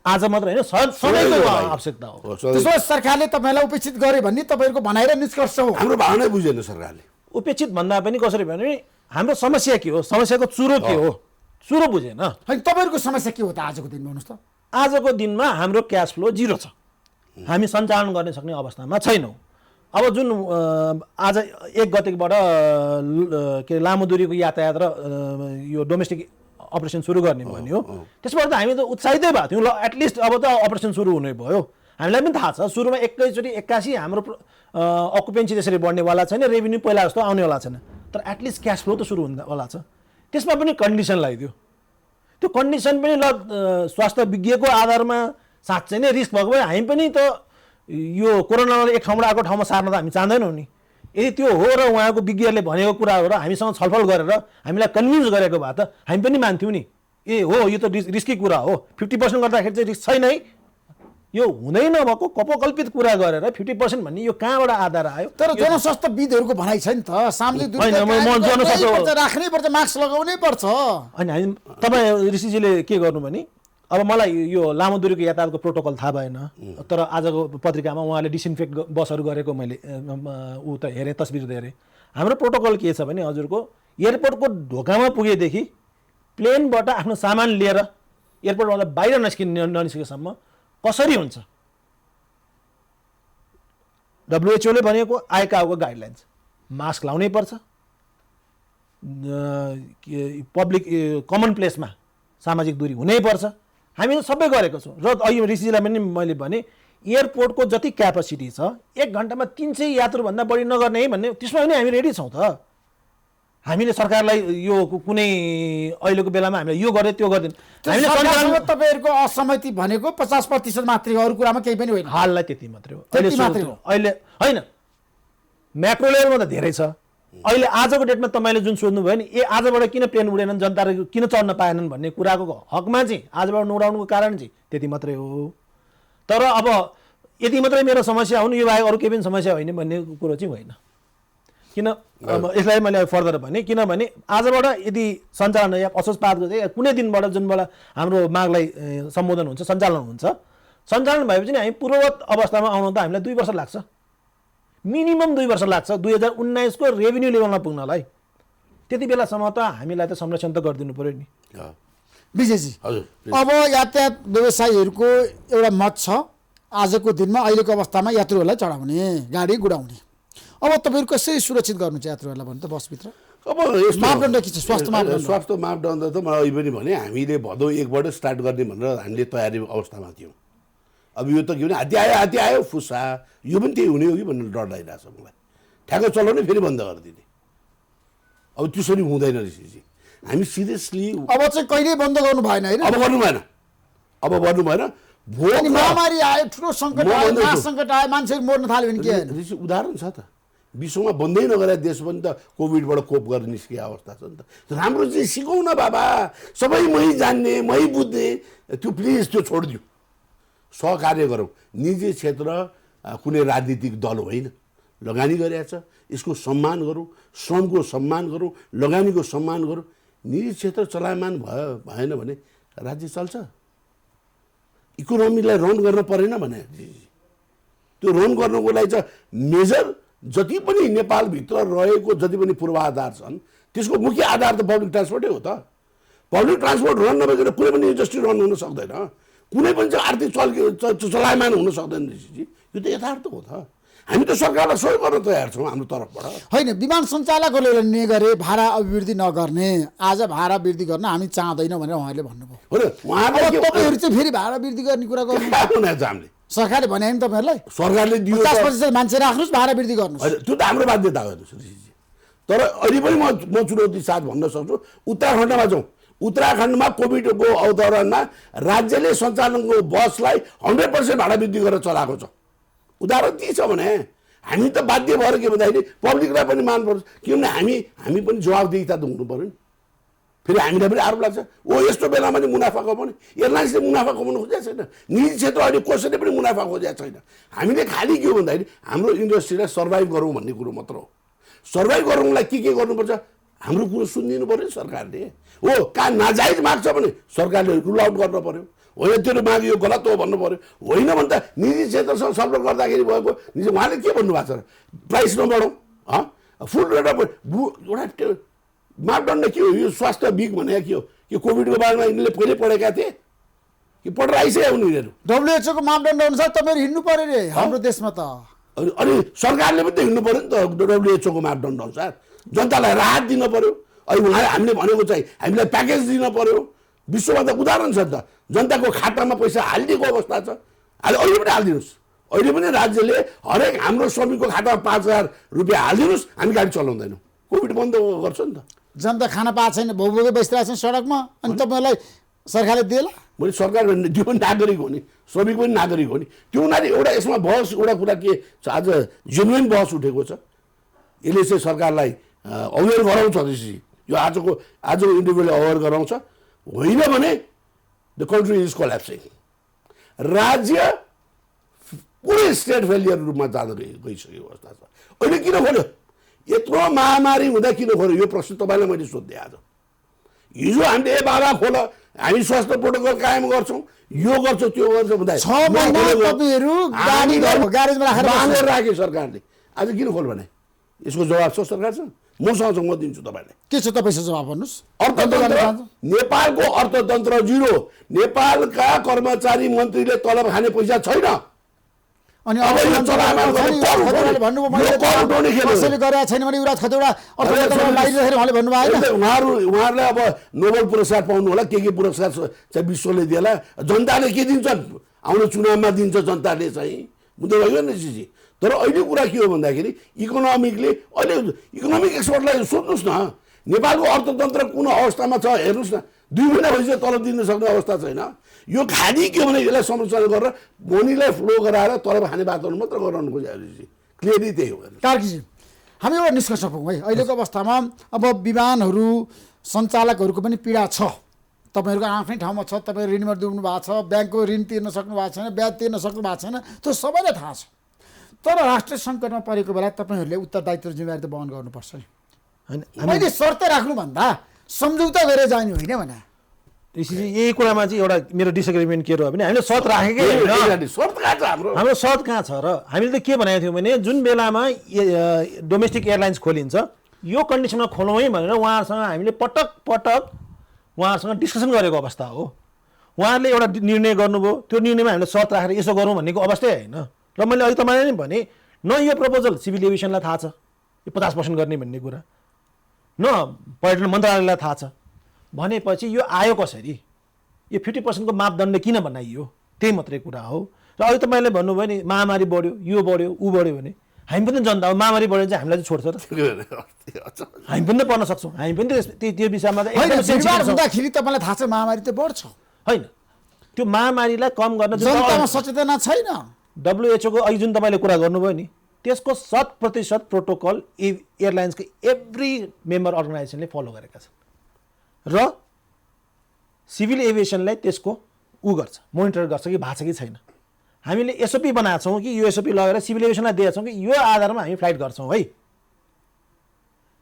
आज मात्र होइन, सधैँको आवश्यकता हो। त्यसो सरकारले तपाईँलाई उपेक्षित गर्यो भन्ने तपाईँहरूको भनाइ र निष्कर्ष हो। हाम्रो भावनै बुझेन सरकारले। उपेक्षित भन्दा पनि कसरी भने हाम्रो समस्या के हो, समस्याको चुरो के हो, चुरो बुझेन। तपाईँहरूको समस्या के हो त आजको दिनमा? भन्नुहोस् त। आजको दिनमा हाम्रो क्यास फ्लो 0 छ। हामी सञ्चालन गर्न सक्ने अवस्थामा छैनौँ। अब जुन आज 1 गतेबाट के लामो दूरीको यातायात र यो डोमेस्टिक अपरेसन सुरु गर्ने भन्यो, त्यसबाट त हामी त उत्साहितै भएको थियौँ। ल एटलिस्ट अब त अपरेसन सुरु हुने भयो। हामीलाई पनि थाहा छ सुरुमा एकैचोटि 81 हाम्रो अकुपेन्सी त्यसरी बढ्नेवाला छैन, रेभेन्यू पहिला जस्तो आउनेवाला छैन। तर एटलिस्ट क्यास फ्लो त सुरु हुनेवाला छ। त्यसमा पनि कन्डिसन लगाइदियो। त्यो कन्डिसन पनि ल स्वास्थ्य विज्ञको आधारमा साँच्चै नै रिस्क भएको भए हामी पनि त यो कोरोनाले एक ठाउँबाट अर्को ठाउँमा सार्न त हामी चाहँदैनौँ नि। यदि त्यो हो र उहाँको विज्ञहरूले भनेको कुरा हो र हामीसँग छलफल गरेर हामीलाई कन्भिन्स गरेको भए त हामी पनि मान्थ्यौँ नि। ए हो यो त रिस्की कुरा हो, 50% गर्दाखेरि चाहिँ रिस्क छैन है। यो हुँदै नभएको कपोकल्पित कुरा गरेर 50% भन्ने यो कहाँबाट आधार आयो? तर जनस्वास्थ्य विदहरूको भनाइ छ नि त, सामाजिक दूरी राख्नै पर्छ, मास्क लगाउनै पर्छ। अनि हामी तपाईँ ऋषिजीले के गर्नु भने अब मलाई यो लामो दूरीको यातायातको प्रोटोकल थाहा भएन। तर आजको पत्रिकामा उहाँले डिसइन्फेक्ट बसहरू गरेको मैले ऊ त हेरेँ, तस्बिर हेरेँ। हाम्रो प्रोटोकल के छ भने हजुरको एयरपोर्टको ढोकामा पुगेदेखि प्लेनबाट आफ्नो सामान लिएर एयरपोर्टबाट बाहिर ननिस्केसम्म कसरी हुन्छ? WHO ले भनेको आइकाओको गाइडलाइन्स, मास्क लाउनै पर्छ, पब्लिक कमन प्लेसमा सामाजिक दूरी हुनैपर्छ। हामीले सबै गरेको छौँ। र अहिले ऋषिजीलाई पनि मैले भने एयरपोर्टको जति क्यापासिटी छ 1 घन्टामा 300 यात्रुभन्दा बढी नगर्ने है भन्ने, त्यसमा पनि हामी रेडी छौँ त। हामीले सरकारलाई यो कुनै अहिलेको बेलामा हामीले यो गरे त्यो गर्दैन। हामीले सरकारसँग तपाईँहरूको असहमति भनेको 50% मात्रै हो, अरू कुरामा केही पनि होइन। हाललाई त्यति मात्रै हो। त्यति मात्रै हो। अहिले होइन, म्याक्रो लेभलमा त धेरै छ। अहिले आजको डेटमा तपाईँले जुन सोध्नुभयो नि, आजबाट किन प्लेन उडेनन्, जनताले किन चढ्न पाएनन् भन्ने कुराको हकमा चाहिँ आजबाट नउडाउनुको कारण चाहिँ त्यति मात्रै हो। तर अब यति मात्रै मेरो समस्या हुनु, यो बाहेक अरू केही पनि समस्या होइन भन्ने कुरो चाहिँ होइन। किन यसलाई मैले फर्दर भने, किनभने आजबाट यदि सञ्चालन या असोजपातको चाहिँ कुनै दिनबाट जुनबाट हाम्रो मागलाई सम्बोधन हुन्छ, सञ्चालन हुन्छ, सञ्चालन भएपछि नि हामी पूर्ववत अवस्थामा आउन त हामीलाई 2 वर्ष लाग्छ, मिनिमम 2 वर्ष लाग्छ 2019 को रेभिन्यू लेभलमा पुग्नलाई। त्यति बेलासम्म त हामीलाई त संरक्षण त गरिदिनु पर्यो नि। विजयजी, अब यातायात व्यवसायीहरूको एउटा मत छ आजको दिनमा अहिलेको अवस्थामा यात्रुहरूलाई चढाउने, गाडी गुडाउने, अब तपाईँहरू कसरी सुरक्षित गर्नु छ यात्रुहरूलाई भन्नु त बसभित्र? अब यस्तो मापदण्ड के छ? स्वास्थ्य मापदण्ड त मलाई अहिले पनि भने हामीले भदौ 1बाट स्टार्ट गर्ने भनेर हामीले तयारी अवस्थामा थियौँ। अब यो त के भने हात्ती आयो फुसा, यो पनि त्यही हुने हो कि भन्ने डर लागिरहेको छ मलाई। ठ्याक्क चलाउने फेरि बन्द गरिदिने, अब त्यसरी हुँदैन ऋषिजी। हामी सिरियसली अब चाहिँ कहिल्यै बन्द गर्नु भएन होइन? अब गर्नु भएन। महामारी आयो, ठुलो सङ्कट आयो, महासङ्कट आयो, मान्छेहरू मर्न थाल्यो भने के होइन? ऋषि उदाहरण छ त, विश्वमा बन्दै नगरे देश पनि त कोभिडबाट कोप गर्न निस्किएको अवस्था छ नि त। राम्रो चाहिँ सिकाउँ न बाबा, सबै मै जान्ने मै बुझ्ने, त्यो प्लिज त्यो छोडिदियो, सहकार्य गरौँ। निजी क्षेत्र कुनै राजनीतिक दल होइन, लगानी गरिरहेछ, यसको सम्मान गरौँ, श्रमको सम्मान गरौँ, लगानीको सम्मान गरौँ। निजी क्षेत्र चलायमान भएन भने राज्य चल्छ? इकोनोमीलाई रन गर्न परेन भने त्यो रन गर्नको लागि चाहिँ मेजर जति पनि नेपालभित्र रहेको जति पनि पूर्वाधार छन् त्यसको मुख्य आधार त पब्लिक ट्रान्सपोर्टै हो त। पब्लिक ट्रान्सपोर्ट रन नभइकन कुनै पनि इन्डस्ट्री रन हुन सक्दैन, कुनै पनि चाहिँ आर्थिक चलायमान हुन सक्दैन ऋषिजी। यो त यथार्थ हो त। हामी त सरकारलाई सहयोग गर्न तयार छौँ हाम्रो तर्फबाट। होइन, विमान सञ्चालकहरूले निर्णय गरे भाडा अभिवृद्धि नगर्ने, आज भाडा वृद्धि गर्न हामी चाहँदैनौँ भनेर उहाँहरूले भन्नुभयो। हो र, तपाईँहरू चाहिँ फेरि भाडा वृद्धि गर्ने कुरा गर्नु हामीले सरकारले भने नि तपाईँहरूलाई? सरकारले दियो 50% मान्छे राख्नुहोस्, भाडा वृद्धि गर्नुहोस्। त्यो त हाम्रो बाध्यता हो ऋषिजी। तर अहिले पनि म चुनौती साथ भन्न सक्छु, उत्तराखण्डमा जाउँ, उत्तराखण्डमा कोभिडको अवतरणमा राज्यले सञ्चालनको बसलाई 100% भाडा वृद्धि गरेर चलाएको छ। उदाहरण के छ भने हामी त बाध्य भएर के भन्दाखेरि पब्लिकलाई पनि मान्नुपर्छ, किनभने हामी पनि जवाबदेहिता त हुनु पऱ्यो नि। फेरि हामीलाई पनि आरोप लाग्छ ओ यस्तो बेलामा चाहिँ मुनाफा कमाउने, एयरलाइन्सले मुनाफा कमाउनु खोजेको छैन, निजी क्षेत्र अहिले कसैले पनि मुनाफा खोजेको छैन। हामीले खालि के हो भन्दाखेरि हाम्रो इन्डस्ट्रीलाई सर्भाइभ गरौँ भन्ने कुरो मात्र हो। सर्भाइभ गराउनलाई के गर्नुपर्छ, हाम्रो कुरो सुनिदिनु पऱ्यो सरकारले। हो कहाँ नाजायज माग्छ भने सरकारले रुल आउट गर्नु पऱ्यो, होइन तेरो माग यो गलत हो भन्नु पऱ्यो। होइन भने त निजी क्षेत्रसँग सल्भ गर्दाखेरि भएको उहाँले के भन्नुभएको छ, प्राइस नबढाउँ, फुड रेट अफ एउटा मापदण्ड के हो? यो स्वास्थ्य विक भनेको के हो? कि कोभिडको बारेमा यिनीहरूले पहिले पढेका थिए कि पढेर आइसक्यो उनीहरू? WHO को मापदण्ड अनुसार तपाईँहरू हिँड्नु पऱ्यो रे हाम्रो देशमा त। अनि सरकारले पनि त हिँड्नु पऱ्यो नि त WHO को मापदण्ड अनुसार। जनतालाई राहत दिन पऱ्यो। अहिले उहाँले हामीले भनेको चाहिँ हामीलाई प्याकेज दिन पऱ्यो। विश्वमा त उदाहरण छ त, जनताको खातामा पैसा हालिदिएको अवस्था छ। अहिले पनि हालिदिनुहोस्, अहिले पनि राज्यले हरेक हाम्रो श्रमिकको खातामा 5,000 रुपियाँ हालिदिनुहोस्, हामी गाडी चलाउँदैनौँ, कोभिड बन्द गर्छ नि त। जनता खाना पाएको छैन, भोगभोगै बसिरहेको छ सडकमा, अनि तपाईँलाई सरकारले दिएला? मैले सरकार त्यो पनि नागरिक हो नि, श्रमिक पनि नागरिक हो नि। त्यो उनीहरूले एउटा यसमा बहस एउटा कुरा के छ, आज जेन्युन बहस उठेको छ, यसले चाहिँ सरकारलाई अवेर गराउँछ। यो आजको इन्टरभ्यूले अवेर गराउँछ, होइन भने द कन्ट्री इज कोल्याप्सिङ। राज्य पुरै स्टेट फेलियर रूपमा जाँदा गइसकेको अवस्था छ। अहिले किन खोल्यो? यत्रो महामारी हुँदा किन खोल्यो? यो प्रश्न तपाईँलाई मैले सोध्दै आज। हिजो हामीले बाबा खोल, हामी स्वास्थ्य प्रोटोकल कायम गर्छौँ, यो गर्छौँ त्यो गर्छौँ भन्दा 6 महिना तपाईँहरू गाडीमा राखेर राख्यो सरकारले। आज किन खोल भने यसको जवाब छ सरकारसँग? मसँग म दिन्छु तपाईँलाई। के छ तपाईँसँग जवाब भन्नुहोस्। अर्थतन्त्र नेपालको अर्थतन्त्र जिरो। नेपालका कर्मचारी मन्त्रीले तलब खाने पैसा छैन। अनि अब यो चलायमान गर्ने कर उठाउने- भन्नुभयो यो मैले कर उठाउने खेल हो। कसैले गरेका छैन भने युवराज खतिवडा अर्थमन्त्रीलाई बाहिर राखेर उहाँले भन्नुभयो होइन। उहाँहरूलाई अब नोबेल पुरस्कार पाउनु होला, के पुरस्कार चाहिँ विश्वले दिएला। जनताले के दिन्छन्, आउने चुनावमा दिन्छ जनताले चाहिँ, बुझ्नु भयो नि जी। तर अहिले कुरा के हो भन्दाखेरि इकोनोमिकले अहिले इकोनोमिक एक्सपर्टलाई सोध्नुहोस् न, नेपालको अर्थतन्त्र कुन अवस्थामा छ हेर्नुहोस् न। 2 महिना भइसक्यो तलब दिन सक्ने अवस्था छैन। यो खाली के भने यसलाई संरचना गरेर मनीलाई फ्लो गराएर तलब खाने वातावरण मात्र गराउनु खोजेको क्लियरली त्यही हो। कार्कीजी, हामी एउटा निष्कर्ष पुगौँ है। अहिलेको अवस्थामा अब विमानहरू सञ्चालकहरूको पनि पीडा छ। तपाईँहरूको आफ्नै ठाउँमा छ, तपाईँ ऋणमा डुब्नु भएको छ, ब्याङ्कको ऋण तिर्न सक्नु भएको छैन, ब्याज तिर्न सक्नु भएको छैन, त्यो सबैलाई थाहा छ। तर राष्ट्रिय सङ्कटमा परेको बेला तपाईँहरूले उत्तरदायित्व जिम्मेवारी त वहन गर्नुपर्छ नि। मैले शर्तै राख्नुभन्दा सम्झौता गरेर जाने होइन भने यही कुरामा चाहिँ एउटा मेरो डिसएग्रिमेन्ट के रह्यो भने हामीले सर्त राखेकै होइन। हाम्रो सर्त कहाँ छ र हामीले त के भनेको थियौँ भने जुन बेलामा डोमेस्टिक एयरलाइन्स खोलिन्छ यो कन्डिसनमा खोलौँ है भनेर उहाँहरूसँग हामीले पटक पटक उहाँहरूसँग डिस्कसन गरेको अवस्था हो। उहाँहरूले एउटा निर्णय गर्नुभयो, त्यो निर्णयमा हामीले सर्त राखेर यसो गरौँ भन्नेको अवस्थै होइन। र मैले अघि तपाईँले नि भने न यो प्रपोजल सिभिल एभिएसनलाई थाहा छ यो 50% गर्ने भन्ने कुरा, न पर्यटन मन्त्रालयलाई थाहा छ। भनेपछि यो आयो कसरी, यो 50% को मापदण्ड किन बनाइयो, त्यही मात्रै कुरा हो। र अहिले तपाईँले भन्नुभयो नि महामारी बढ्यो, यो बढ्यो, ऊ बढ्यो भने हामी पनि जनता हो, महामारी बढ्यो चाहिँ हामीलाई चाहिँ छोड्छ त? हामी पनि त पर्न सक्छौँ, हामी पनि त्यो विषयमा त हुँदाखेरि तपाईँलाई थाहा छ महामारी त बढ्छ होइन। त्यो महामारीलाई कम गर्न जनतामा सचेतना छैन। WHO को अघि जुन तपाईँले कुरा गर्नुभयो नि त्यसको 100% प्रोटोकल एयरलाइन्सको एभ्री मेम्बर अर्गनाइजेसनले फलो गरेका छन् र सिभिल एभिएसनलाई त्यसको गर्छ, मोनिटर गर्छ कि भएको छ कि छैन। हामीले एसओपी बनाएको छौँ कि यो एसओपी लगेर सिभिल एभिएसनलाई दिएका छौँ कि यो आधारमा हामी फ्लाइट गर्छौँ है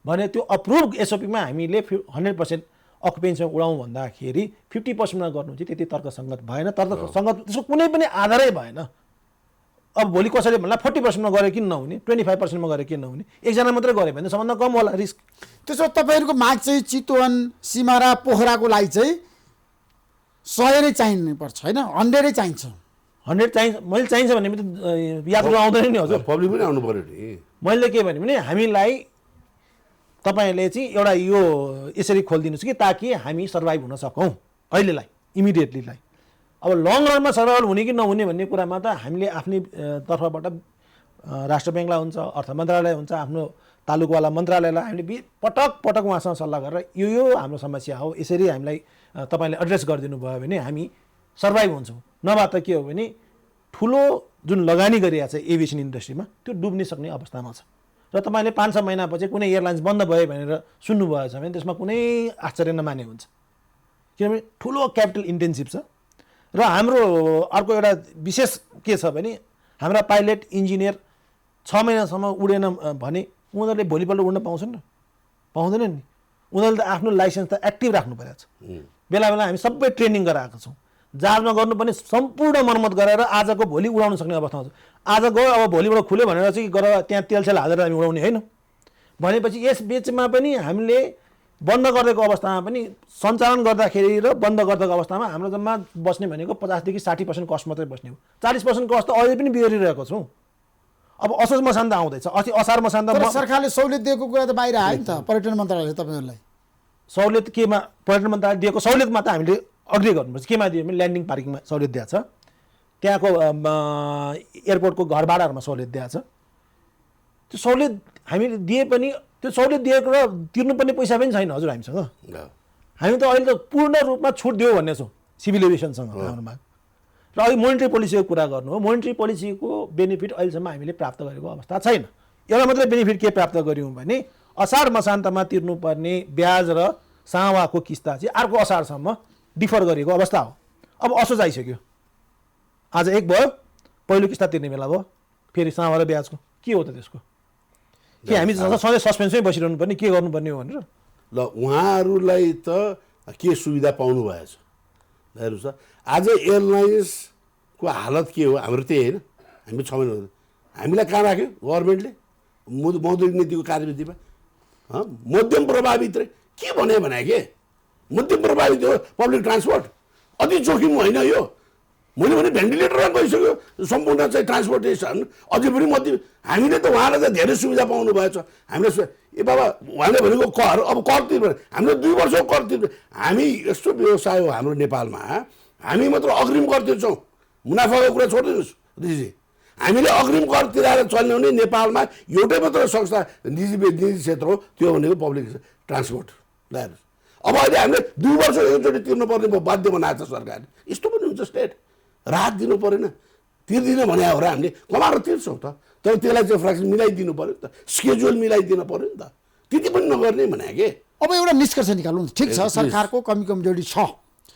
भने त्यो अप्रुभ एसओपीमा हामीले 100% अकुपेन्सीमा उडाउँ भन्दाखेरि 50%मा गर्नु चाहिँ त्यति तर्कसङ्गत भएन। तर्कसङ्गत त्यसको कुनै पनि आधारै भएन। अब भोलि कसैले भन्ला 40%मा गरे किन नहुने, 25%मा गरे किन नहुने, एकजना मात्रै गऱ्यो भने सबभन्दा कम होला रिस्क। त्यसो तपाईँहरूको माग चाहिँ चितवन, सिमारा, पोखराको लागि चाहिँ 100 नै चाहिनु पर्छ होइन, 100 नै चाहिन्छ। 100 चाहिन्छ, मैले चाहिन्छ भने त यात्रु आउँदैन नि हजुर, पब्लिक पनि आउनु पर्यो नि। मैले के भने हामीलाई तपाईँले चाहिँ एउटा यो यसरी खोलिदिनुहोस् कि ताकि हामी सर्भाइभ हुन सकौँ अहिलेलाई इमिडिएटलीलाई। अब लङ रनमा सर्भाइभल हुने कि नहुने भन्ने कुरामा त हामीले आफ्नै तर्फबाट राष्ट्र ब्याङ्कलाई हुन्छ, अर्थ मन्त्रालय हुन्छ, आफ्नो तालुकवाला मन्त्रालयलाई हामीले पटक पटक उहाँसँग सल्लाह गरेर यो हाम्रो समस्या हो, यसरी हामीलाई तपाईँले एड्रेस गरिदिनु भयो भने हामी सर्भाइभ हुन्छौँ। नभए त के हो भने ठुलो जुन लगानी गरिरहेको छ एभिएसन इन्डस्ट्रीमा त्यो डुब्ने सक्ने अवस्थामा छ। र तपाईँले 5-6 महिनापछि कुनै एयरलाइन्स बन्द भयो भनेर सुन्नुभएछ भने त्यसमा कुनै आश्चर्य नमाने हुन्छ, किनभने ठुलो क्यापिटल इन्टेन्सिभ छ। र हाम्रो अर्को एउटा विशेष के छ भने हाम्रा पाइलट इन्जिनियर 6 महिनासम्म उडेन भने उनीहरूले भोलिपल्ट उड्न पाउँछन् र पाउँदैनन् नि। उनीहरूले त आफ्नो लाइसेन्स त एक्टिभ राख्नु परेको छ। बेला बेला हामी सबै ट्रेनिङ गराएको छौँ। जहाजमा गर्नुपर्ने सम्पूर्ण मर्मत गरेर आजको भोलि उडाउन सक्ने अवस्थामा छ। आज गयो अब भोलिबाट खुल्यो भनेर चाहिँ गरेर त्यहाँ तेलसेल हालेर हामी उडाउने होइन। भनेपछि यस बिचमा पनि हामीले बन्द गरिदिएको अवस्थामा पनि सञ्चालन गर्दाखेरि र बन्द गरिदिएको अवस्थामा हाम्रो जम्मा बस्ने भनेको 50 देखि 60% कस्ट मात्रै बस्ने हो। 40% कस्ट त अहिले पनि बिहोरिरहेको छौँ। अब असोज मसान त आउँदैछ, अस्ति असार मसान त सरकारले सहुलियत दिएको कुरा त बाहिर आयो नि त। पर्यटन मन्त्रालयले तपाईँहरूलाई सहुलियत केमा, पर्यटन मन्त्रालयले दिएको सहुलियतमा त हामीले अग्री गर्नुपर्छ। केमा दियो भने ल्यान्डिङ पार्किङमा सहुलियत दिएको छ, त्यहाँको एयरपोर्टको घर भाडाहरूमा सहुलियत दिएको छ। त्यो सहुलियत हामीले दिए पनि त्यो सहुलियत दिएको र तिर्नुपर्ने पैसा पनि छैन हजुर हामीसँग। हामी त अहिले त पूर्ण रूपमा छुट दियो भन्ने छौँ सिभिल एभिएसनसँग हाम्रोमा। र अहिले मोनिटरी पोलिसीको कुरा गर्नु हो, मोनिटरी पोलिसीको बेनिफिट अहिलेसम्म हामीले प्राप्त गरेको अवस्था छैन। एउटा मात्रै बेनिफिट के प्राप्त गऱ्यौँ भने असार मसान्तमा तिर्नुपर्ने ब्याज र सावाको किस्ता चाहिँ अर्को असारसम्म डिफर गरेको अवस्था हो। अब असोज आइसक्यो, आज 1 भयो, पहिलो किस्ता तिर्ने बेला भयो, फेरि सावा र ब्याजको के हो त त्यसको? के हामी सधैँ सस्पेन्समै बसिरहनु पर्ने, के गर्नुपर्ने हो भनेर? ल उहाँहरूलाई त के सुविधा पाउनु भएछ हेर्नुहोस् त। आज एयरलाइन्सको हालत के हो हाम्रो त्यही होइन। हामी 6 महिना हामीलाई कहाँ राख्यो गभर्मेन्टले मौद्रिक नीतिको कार्यविधिमा मध्यम प्रभावित रे के भने के मध्यम प्रभावित हो पब्लिक ट्रान्सपोर्ट अति जोखिम होइन यो मैले भने भेन्टिलेटरमा गइसक्यो सम्पूर्ण चाहिँ ट्रान्सपोर्टेसन अझै पनि मध्यम हामीले त उहाँलाई त धेरै सुविधा पाउनु भएछ हामीले ए बाबा उहाँले भनेको कर अब कर तिर्नु हामीले 2 वर्षको कर तिर्नु हामी यस्तो व्यवसाय हो हाम्रो नेपालमा हामी मात्र अग्रिम कर तिर्छौँ मुनाफाको कुरा छोडिदिनुहोस् दिदी हामीले अग्रिम कर तिरेर चल्ने भने नेपालमा एउटै मात्र संस्था निजी क्षेत्र हो त्यो भनेको पब्लिक ट्रान्सपोर्ट ल्याएर अब अहिले हामीले 2 वर्ष एकचोटि तिर्नुपर्ने बाध्य बनाएको छ सरकारले यस्तो पनि हुन्छ स्टेट राहत दिनु परेन तिर्दिन भने हो र हामीले कमाएर तिर्छौँ त तर त्यसलाई चाहिँ फ्र्याक्सन मिलाइदिनु पर्यो नि त स्केड्युल मिलाइदिनु पर्यो नि त त्यति पनि नगर्ने भने के अब एउटा निष्कर्ष निकाल्नु ठिक छ सरकारको कमी कमजोरी छ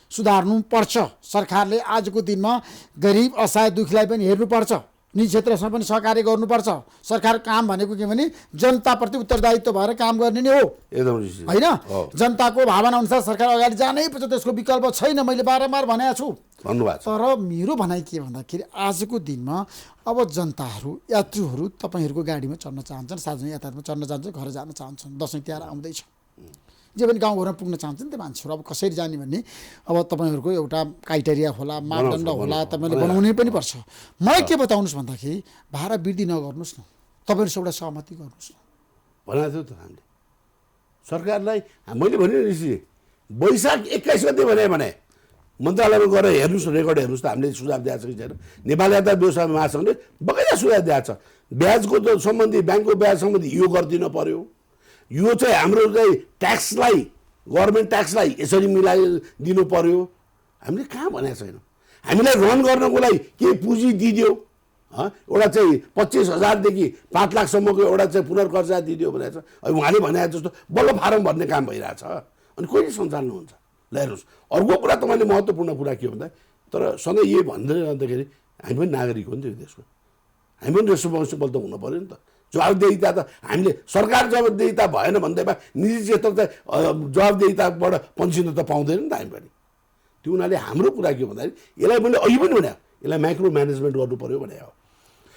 सुधार्नु पर्छ सरकारले आजको दिनमा गरिब असहाय दुखीलाई पनि हेर्नुपर्छ निजी क्षेत्रसँग पनि सहकार्य गर्नुपर्छ सरकार काम भनेको के भने जनताप्रति उत्तरदायित्व भएर काम गर्ने नै हो एकदम होइन जनताको भावना अनुसार सरकार अगाडि जानै पर्छ त्यसको विकल्प छैन मैले बारम्बार भनेको छु धन्यवाद तर मेरो भनाइ के भन्दाखेरि आजको दिनमा अब जनताहरू यात्रुहरू तपाईँहरूको गाडीमा चढ्न चाहन्छन् सार्वजनिक यातायातमा चढ्न चाहन्छन् घर जान चाहन्छन् दसैँ तिहार आउँदैछ जे पनि गाउँघरमा पुग्न चाहन्छन् त्यो मान्छेहरू अब कसरी जाने भन्ने अब तपाईँहरूको एउटा क्राइटेरिया होला मापदण्ड होला तपाईँले बनाउनै पनि पर्छ मलाई के बताउनुहोस् भन्दाखेरि भाडा वृद्धि नगर्नुहोस् न तपाईँहरू एउटा सहमति गर्नुहोस् न भनेको थियो त हामीले सरकारलाई मैले भने नि वैशाख 21 गते भने मन्त्रालयमा गएर हेर्नुहोस् रेकर्ड हेर्नुहोस् त हामीले सुझाव दिएको छ कि छैन नेपाल यातायात व्यवसाय महासङ्घले बगैँचा सुझाव दिएको छ ब्याजको त सम्बन्धी ब्याङ्कको ब्याज सम्बन्धी यो गरिदिन पर्यो यो चाहिँ हाम्रो चाहिँ ट्याक्सलाई गभर्मेन्ट ट्याक्सलाई यसरी मिलाइदिनु पर्यो हामीले कहाँ भनेको छैन हामीलाई रन गर्नको लागि केही पुँजी दिइदियो एउटा चाहिँ 25,000 देखि 5 लाखसम्मको एउटा चाहिँ पुनर्कर्जा दिइदियो भनेको छ अब उहाँले भने जस्तो बल्ल फारम भर्ने काम भइरहेछ अनि कहिले सञ्चालन हुन्छ ल हेर्नुहोस् अर्को कुरा तपाईँले महत्त्वपूर्ण कुरा के भन्दा तर सधैँ यही भन्दै रहँदाखेरि हामी पनि नागरिक हो नि त यो देशको हामी पनि रेस्पोन्सिबल त हुनु पऱ्यो नि त जवाबदेहिता त हामीले सरकार जवाबदेहिता भएन भन्दैमा निजी क्षेत्र चाहिँ जवाबदेहिताबाट पन्सिनु त पाउँदैन नि त हामी पनि त्यो हुनाले हाम्रो कुरा के भन्दाखेरि यसलाई मैले अघि पनि भने यसलाई माइक्रो म्यानेजमेन्ट गर्नु पर्यो भने हो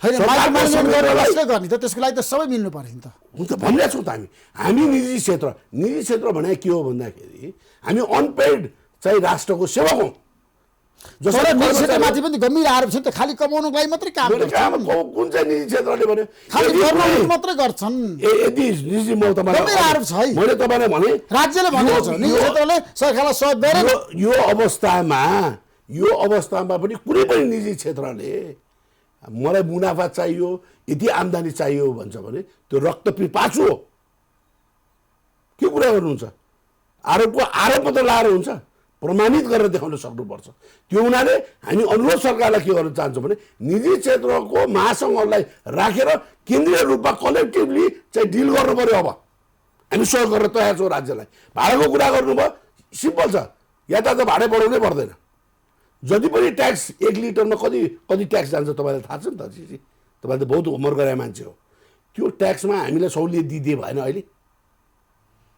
गर्ने त त्यसको लागि त सबै मिल्नु पर्यो नि त हुन त भनिरहेको छौँ त हामी निजी क्षेत्र भने के हो भन्दाखेरि हामी अनपेड चाहिँ राष्ट्रको सेवक हौँ क्षेत्रमाथि पनि गम्भीर आरोप छ नि त खालि कमाउनुको लागि मात्रै काम कुन चाहिँ निजी क्षेत्रले भने खालि गर्नु मात्रै गर्छन् यदि निजी म गम्भीर आरोप छ है मैले तपाईँलाई भने राज्यले भनेको छ निजी क्षेत्रले सरकारलाई सहयोग गरेन यो अवस्थामा पनि कुनै पनि निजी क्षेत्रले मलाई मुनाफा चाहियो यति आम्दानी चाहियो भन्छ भने त्यो रक्त पिपाचु हो के कुरा गर्नुहुन्छ आरोपको आरोप मात्र लाएर हुन्छ प्रमाणित गरेर देखाउन सक्नुपर्छ त्यो हुनाले हामी अनुरोध सरकारलाई के गर्न चाहन्छौँ भने निजी क्षेत्रको महासङ्घलाई राखेर केन्द्रीय रूपमा कलेक्टिभली चाहिँ डिल गर्नु पर्यो अब हामी सहयोग गर्न तयार छौँ राज्यलाई भाडाको कुरा गर्नुभयो सिम्पल छ यातायात भाडा बढाउनै पर्दैन जति पनि ट्याक्स 1 लिटरमा कति ट्याक्स जान्छ तपाईँलाई थाहा छ नि त तपाईँले त बहुत होमवर्क गरे मान्छे हो त्यो ट्याक्समा हामीलाई सहुलियत दिइदिए भएन अहिले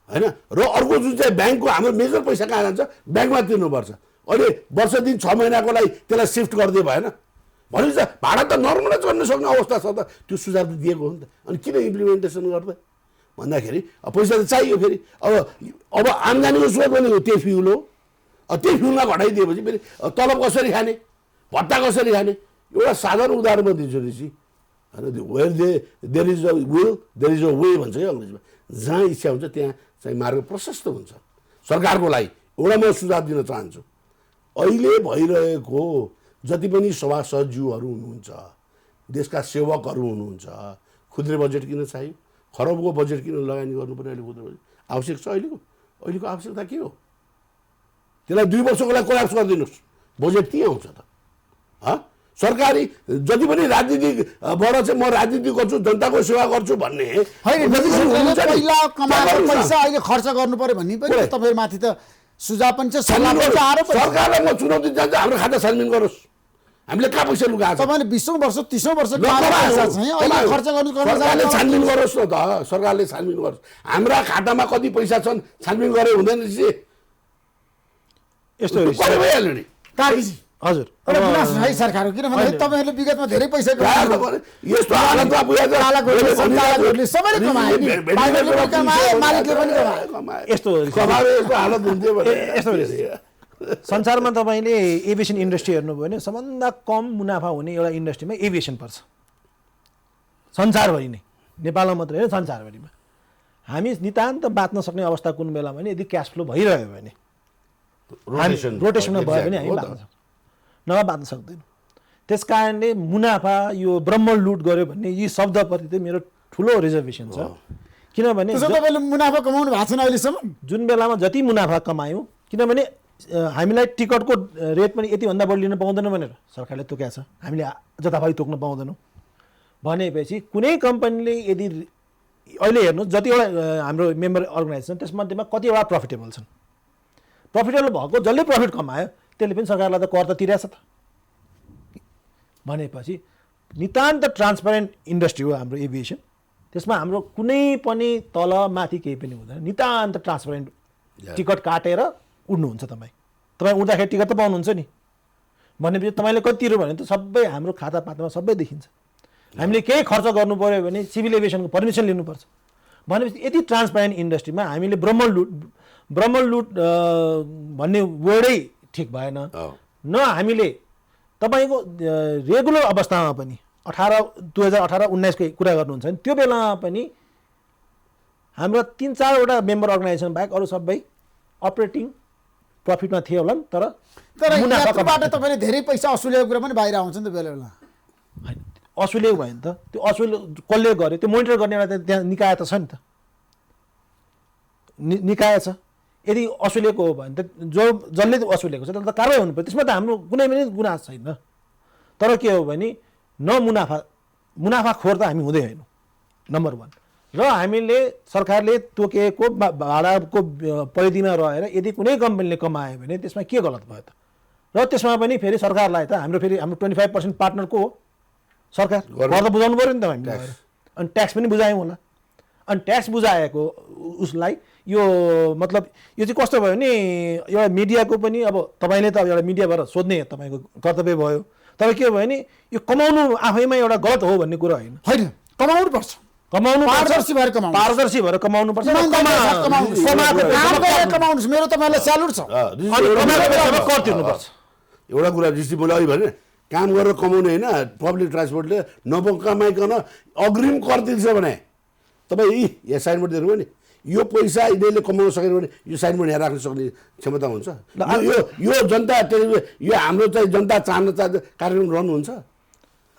होइन र अर्को जुन चाहिँ ब्याङ्कको हाम्रो मेजर पैसा कहाँ जान्छ ब्याङ्कमा तिर्नुपर्छ अहिले वर्ष दिन 6 महिनाको लागि त्यसलाई सिफ्ट गरिदिए भएन भनेपछि भाडा त नर्मलै चढ्न सक्ने अवस्था छ त त्यो सुझाव त दिएको हो नि त अनि किन इम्प्लिमेन्टेसन गर्दै भन्दाखेरि पैसा त चाहियो फेरि अब आम्दानीको स्रोत भनेको त्यही फ्युल हो त्यही फ्युलमा घटाइदिएपछि फेरि तलब कसरी खाने भत्ता कसरी खाने एउटा साधारण उदाहरण दिन्छु ऋषि होइन where there is a will there is a way भन्छ क्या अङ्ग्रेजीमा जहाँ इच्छा हुन्छ त्यहाँ चाहिँ मार्ग प्रशस्त हुन्छ सरकारको लागि एउटा म सुझाव दिन चाहन्छु अहिले भइरहेको जति पनि सभासदज्यूहरू हुनुहुन्छ देशका सेवकहरू हुनुहुन्छ खुद्रे बजेट किन चाहियो खरबको बजेट किन लगानी गर्नु पर्यो अहिले खुद्रे बजेट आवश्यक छ अहिलेको आवश्यकता के हो त्यसलाई 2 वर्षको लागि कोल्याप्स गरिदिनुहोस् बजेट के आउँछ त सरकारी जति पनि राजनीतिबाट चाहिँ म राजनीति गर्छु जनताको सेवा गर्छु भन्ने पहिला कमाएको पैसा अहिले खर्च गर्नु पर्यो भन्ने पनि तपाईहरु माथि त सुझाव पनि छ सल्लाह पनि छ आरोप सरकारलाई म चुनौती दिन्छु हाम्रो खाता छानबिन गरोस् हामीले कहाँ पैसा लुकाएको छ तपाईले 20औं वर्ष 30औं वर्ष पैसा चाहिँ अहिले खर्च सरकारले छानबिन गरोस् न त सरकारले छानबिन गरोस् हाम्रा खातामा कति पैसा छन् छानबिन गरे हुँदैन यस्तो भइहाल्यो नि कागजी हजुर एउटा गुनासो छ है सरकारको, किनभने तपाईँहरूले विगतमा धेरै पैसा कमाउनु, यस्तो हालतमा पुगेको चालकहरूले, सञ्चालकहरूले सबैले कमाए नि, ड्राइभरले पनि कमाए, मालिकले पनि कमाए। यस्तो यस्तो हालत हुन्थ्यो भने यस्तो संसारमा तपाईँले एभिएसन इन्डस्ट्री हेर्नुभयो भने सबभन्दा कम मुनाफा हुने एउटा इन्डस्ट्रीमा एभिएसन पर्छ संसारभरि नै, नेपालमा मात्रै होइन संसारभरिमा। हामी नितान्त बाँच्न सक्ने अवस्था कुन बेला भने यदि क्यास फ्लो भइरह्यो भने, रोटेसनमा भयो भने हामी बाँच्न सक्छौँ, नभए बाँच्न सक्दैनौँ। त्यस कारणले मुनाफा यो ब्रह्म लुट गर्यो भन्ने यी शब्दप्रति चाहिँ मेरो ठुलो रिजर्भेसन छ। किनभने तपाईँले मुनाफा कमाउनु भएको छैन अहिलेसम्म। जुन बेलामा जति मुनाफा कमायौँ, किनभने हामीलाई टिकटको रेट पनि यतिभन्दा बढी लिन पाउँदैन भनेर सरकारले तोकेको छ, हामीले जताभावी तोक्न पाउँदैनौँ भनेपछि कुनै कम्पनीले यदि अहिले हेर्नुहोस् जतिवटा हाम्रो मेम्बर अर्गनाइजेसन त्यसमध्येमा कतिवटा प्रफिटेबल छन्, प्रफिटेबल भएको जसले प्रफिट कमायो त्यसले पनि सरकारलाई त कर त तिरेछ त भनेपछि नितान्त ट्रान्सपेरेन्ट इन्डस्ट्री हो हाम्रो एभिएसन। त्यसमा हाम्रो कुनै पनि तल माथि केही पनि हुँदैन, नितान्त ट्रान्सपेरेन्ट। टिकट काटेर उड्नुहुन्छ तपाईँ उड्दाखेरि टिकट त पाउनुहुन्छ नि भनेपछि तपाईँले कति तिर्यो भने त सबै हाम्रो खाता पातामा सबै देखिन्छ। हामीले केही खर्च गर्नु पऱ्यो भने सिभिल एभिएसनको पर्मिसन लिनुपर्छ भनेपछि यति ट्रान्सपेरेन्ट इन्डस्ट्रीमा हामीले ब्रह्म लुट भन्ने वर्डै ठिक भएन न। हामीले तपाईँको रेगुलर अवस्थामा पनि 2018-19 कुरा गर्नुहुन्छ भने त्यो बेलामा पनि हाम्रो 3-4वटा मेम्बर अर्गनाइजेसन बाहेक अरू सबै अपरेटिङ प्रफिटमा थियो होला नि, तर यात्रुबाट तपाईँले धेरै पैसा असुलेको कुरा पनि बाहिर आउँछ नि त बेला बेला। असुलेको भयो नि त, त्यो असुल कसले गर्यो त्यो मोनिटर गर्ने एउटा त्यहाँ निकाय त छ नि त, निकाय छ। यदि असुलेको हो भने त जसले असुलेको छ त्यसले त कारवाही हुनु पर्यो, त्यसमा त हाम्रो कुनै पनि गुनाह छैन। तर के हो भने मुनाफाखोर त हामी हुँदै होइनौँ नम्बर 1। र हामीले सरकारले तोकेको भाडाको परिधिमा रहेर यदि कुनै कम्पनीले कमायो भने त्यसमा के गलत भयो त? र त्यसमा पनि फेरि सरकारलाई त हाम्रो 25% पार्टनर को हो? सरकार। घर त बुझाउनु पऱ्यो नि त हामीले, अनि ट्याक्स पनि बुझायौँ होला। अनि ट्याक्स बुझाएको उसलाई यो मतलब यो चाहिँ कस्तो भयो भने एउटा मिडियाको पनि अब तपाईँले त अब एउटा मिडियाबाट सोध्ने तपाईँको कर्तव्य भयो, तर के भयो भने यो कमाउनु आफैमा एउटा गलत हो भन्ने कुरा होइन। होइन, कमाउनु पर्छ, पारदर्शी भएर कमाउनु पर्छ। मेरो तपाईँलाई स्यालुट छ। कर तिर्नुपर्छ। एउटा कुरा दृष्टि बोल्यो अघि भने काम गरेर कमाउने होइन, पब्लिक ट्रान्सपोर्टले नकमाइकन अग्रिम कर तिर्छ भने तपाईँ यहाँ साइनबोर्ड दिनुभयो नि, यो पैसा यिनीहरूले कमाउन सकेन भने यो साइनबोर्ड यहाँ राख्न सक्ने क्षमता हुन्छ। यो जनता टेलिभिजन यो हाम्रो चाहिँ जनता चाहन्छ कार्यक्रम रहनुहुन्छ।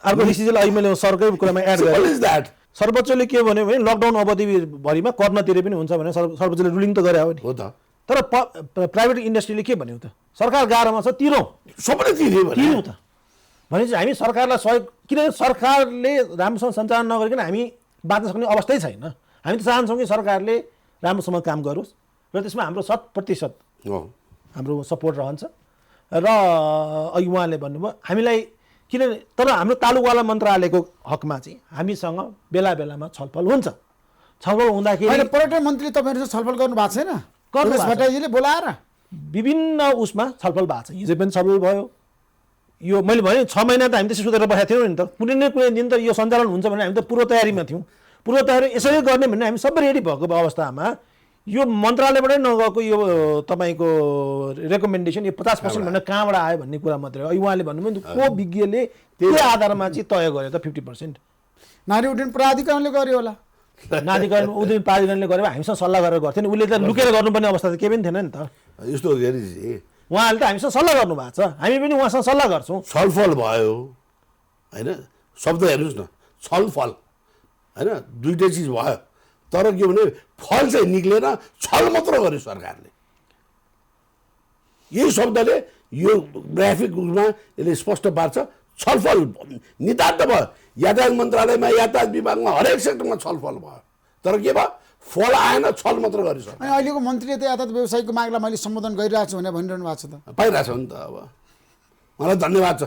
अर्को डिसिजन अहिले मैले सरकै कुरामा एड गरेँ, सर्वोच्चले के भन्यो भने लकडाउन अवधिभरिमा कर नतिरे पनि हुन्छ भने सर्वोच्चले रुलिङ त गरे हो नि। हो त, तर प्राइभेट इन्डस्ट्रीले के भन्यो त? सरकार गाह्रोमा छ, तिरौँ, सबैले तिर्यौँ त भनेपछि हामी सरकारलाई सहयोग, किनभने सरकारले राम्रोसँग सञ्चालन नगरिकन हामी बाँच्न सक्ने अवस्थै छैन। हामी त चाहन्छौँ कि सरकारले राम्रोसँग काम गरोस् र त्यसमा हाम्रो 100% हाम्रो सपोर्ट रहन्छ। र अघि उहाँले भन्नुभयो हामीलाई किनभने तर हाम्रो तालुकवाला मन्त्रालयको हकमा चाहिँ हामीसँग बेला बेलामा छलफल हुन्छ। छलफल हुँदाखेरि पर्यटन मन्त्री तपाईँहरू छलफल गर्नु भएको छैन? प्रदेश भट्टराईजीले बोलाएर विभिन्न उसमा छलफल भएको छ, हिजो पनि छलफल भयो। यो मैले भने 6 महिना त हामी त्यसै सोधेर बसेका थियौँ नि त, कुनै न कुनै दिन त यो सञ्चालन हुन्छ भने हामी त पूर्व तयारीमा थियौँ। पूर्व तयारी यसरी गर्ने भने हामी सबै रेडी भएको अवस्थामा यो मन्त्रालयबाटै नगएको यो तपाईँको रेकमेन्डेसन यो 50% भनेर कहाँबाट आयो भन्ने कुरा मात्रै हो। उहाँले भन्नुभयो को विज्ञले त्यो आधारमा चाहिँ तय गर्यो त 50%? नारी उड्डयन प्राधिकरणले गर्यो होला। नारी उड्डयन प्राधिकरणले गरेर हामीसँग सल्लाह गरेर गर्थ्यो नि, उसले त लुकेर गर्नुपर्ने अवस्था त केही पनि थिएन नि त। यस्तो उहाँले त हामीसँग सल्लाह गर्नुभएको छ, हामी पनि उहाँसँग सल्लाह गर्छौँ। छलफल भयो होइन, शब्द हेर्नुहोस् न, छलफल होइन, दुइटै चिज भयो। तर के भने फल चाहिँ निक्लेन, छल मात्र गर्यो सरकारले। यही शब्दले यो ग्राफिक रूपमा यसले स्पष्ट पार्छ। छलफल नितान्त भयो, यातायात मन्त्रालयमा, यातायात विभागमा, हरेक सेक्टरमा छलफल भयो। तर के भयो? फल आएन, छल मात्र गर्यो सरकार। अनि अहिलेको मन्त्रीले त यातायात व्यवसायको मागलाई मैले सम्बोधन गरिरहेको छु भनेर भनिरहनु भएको छ त। पाइरहेछ नि त। अब मलाई धन्यवाद छ।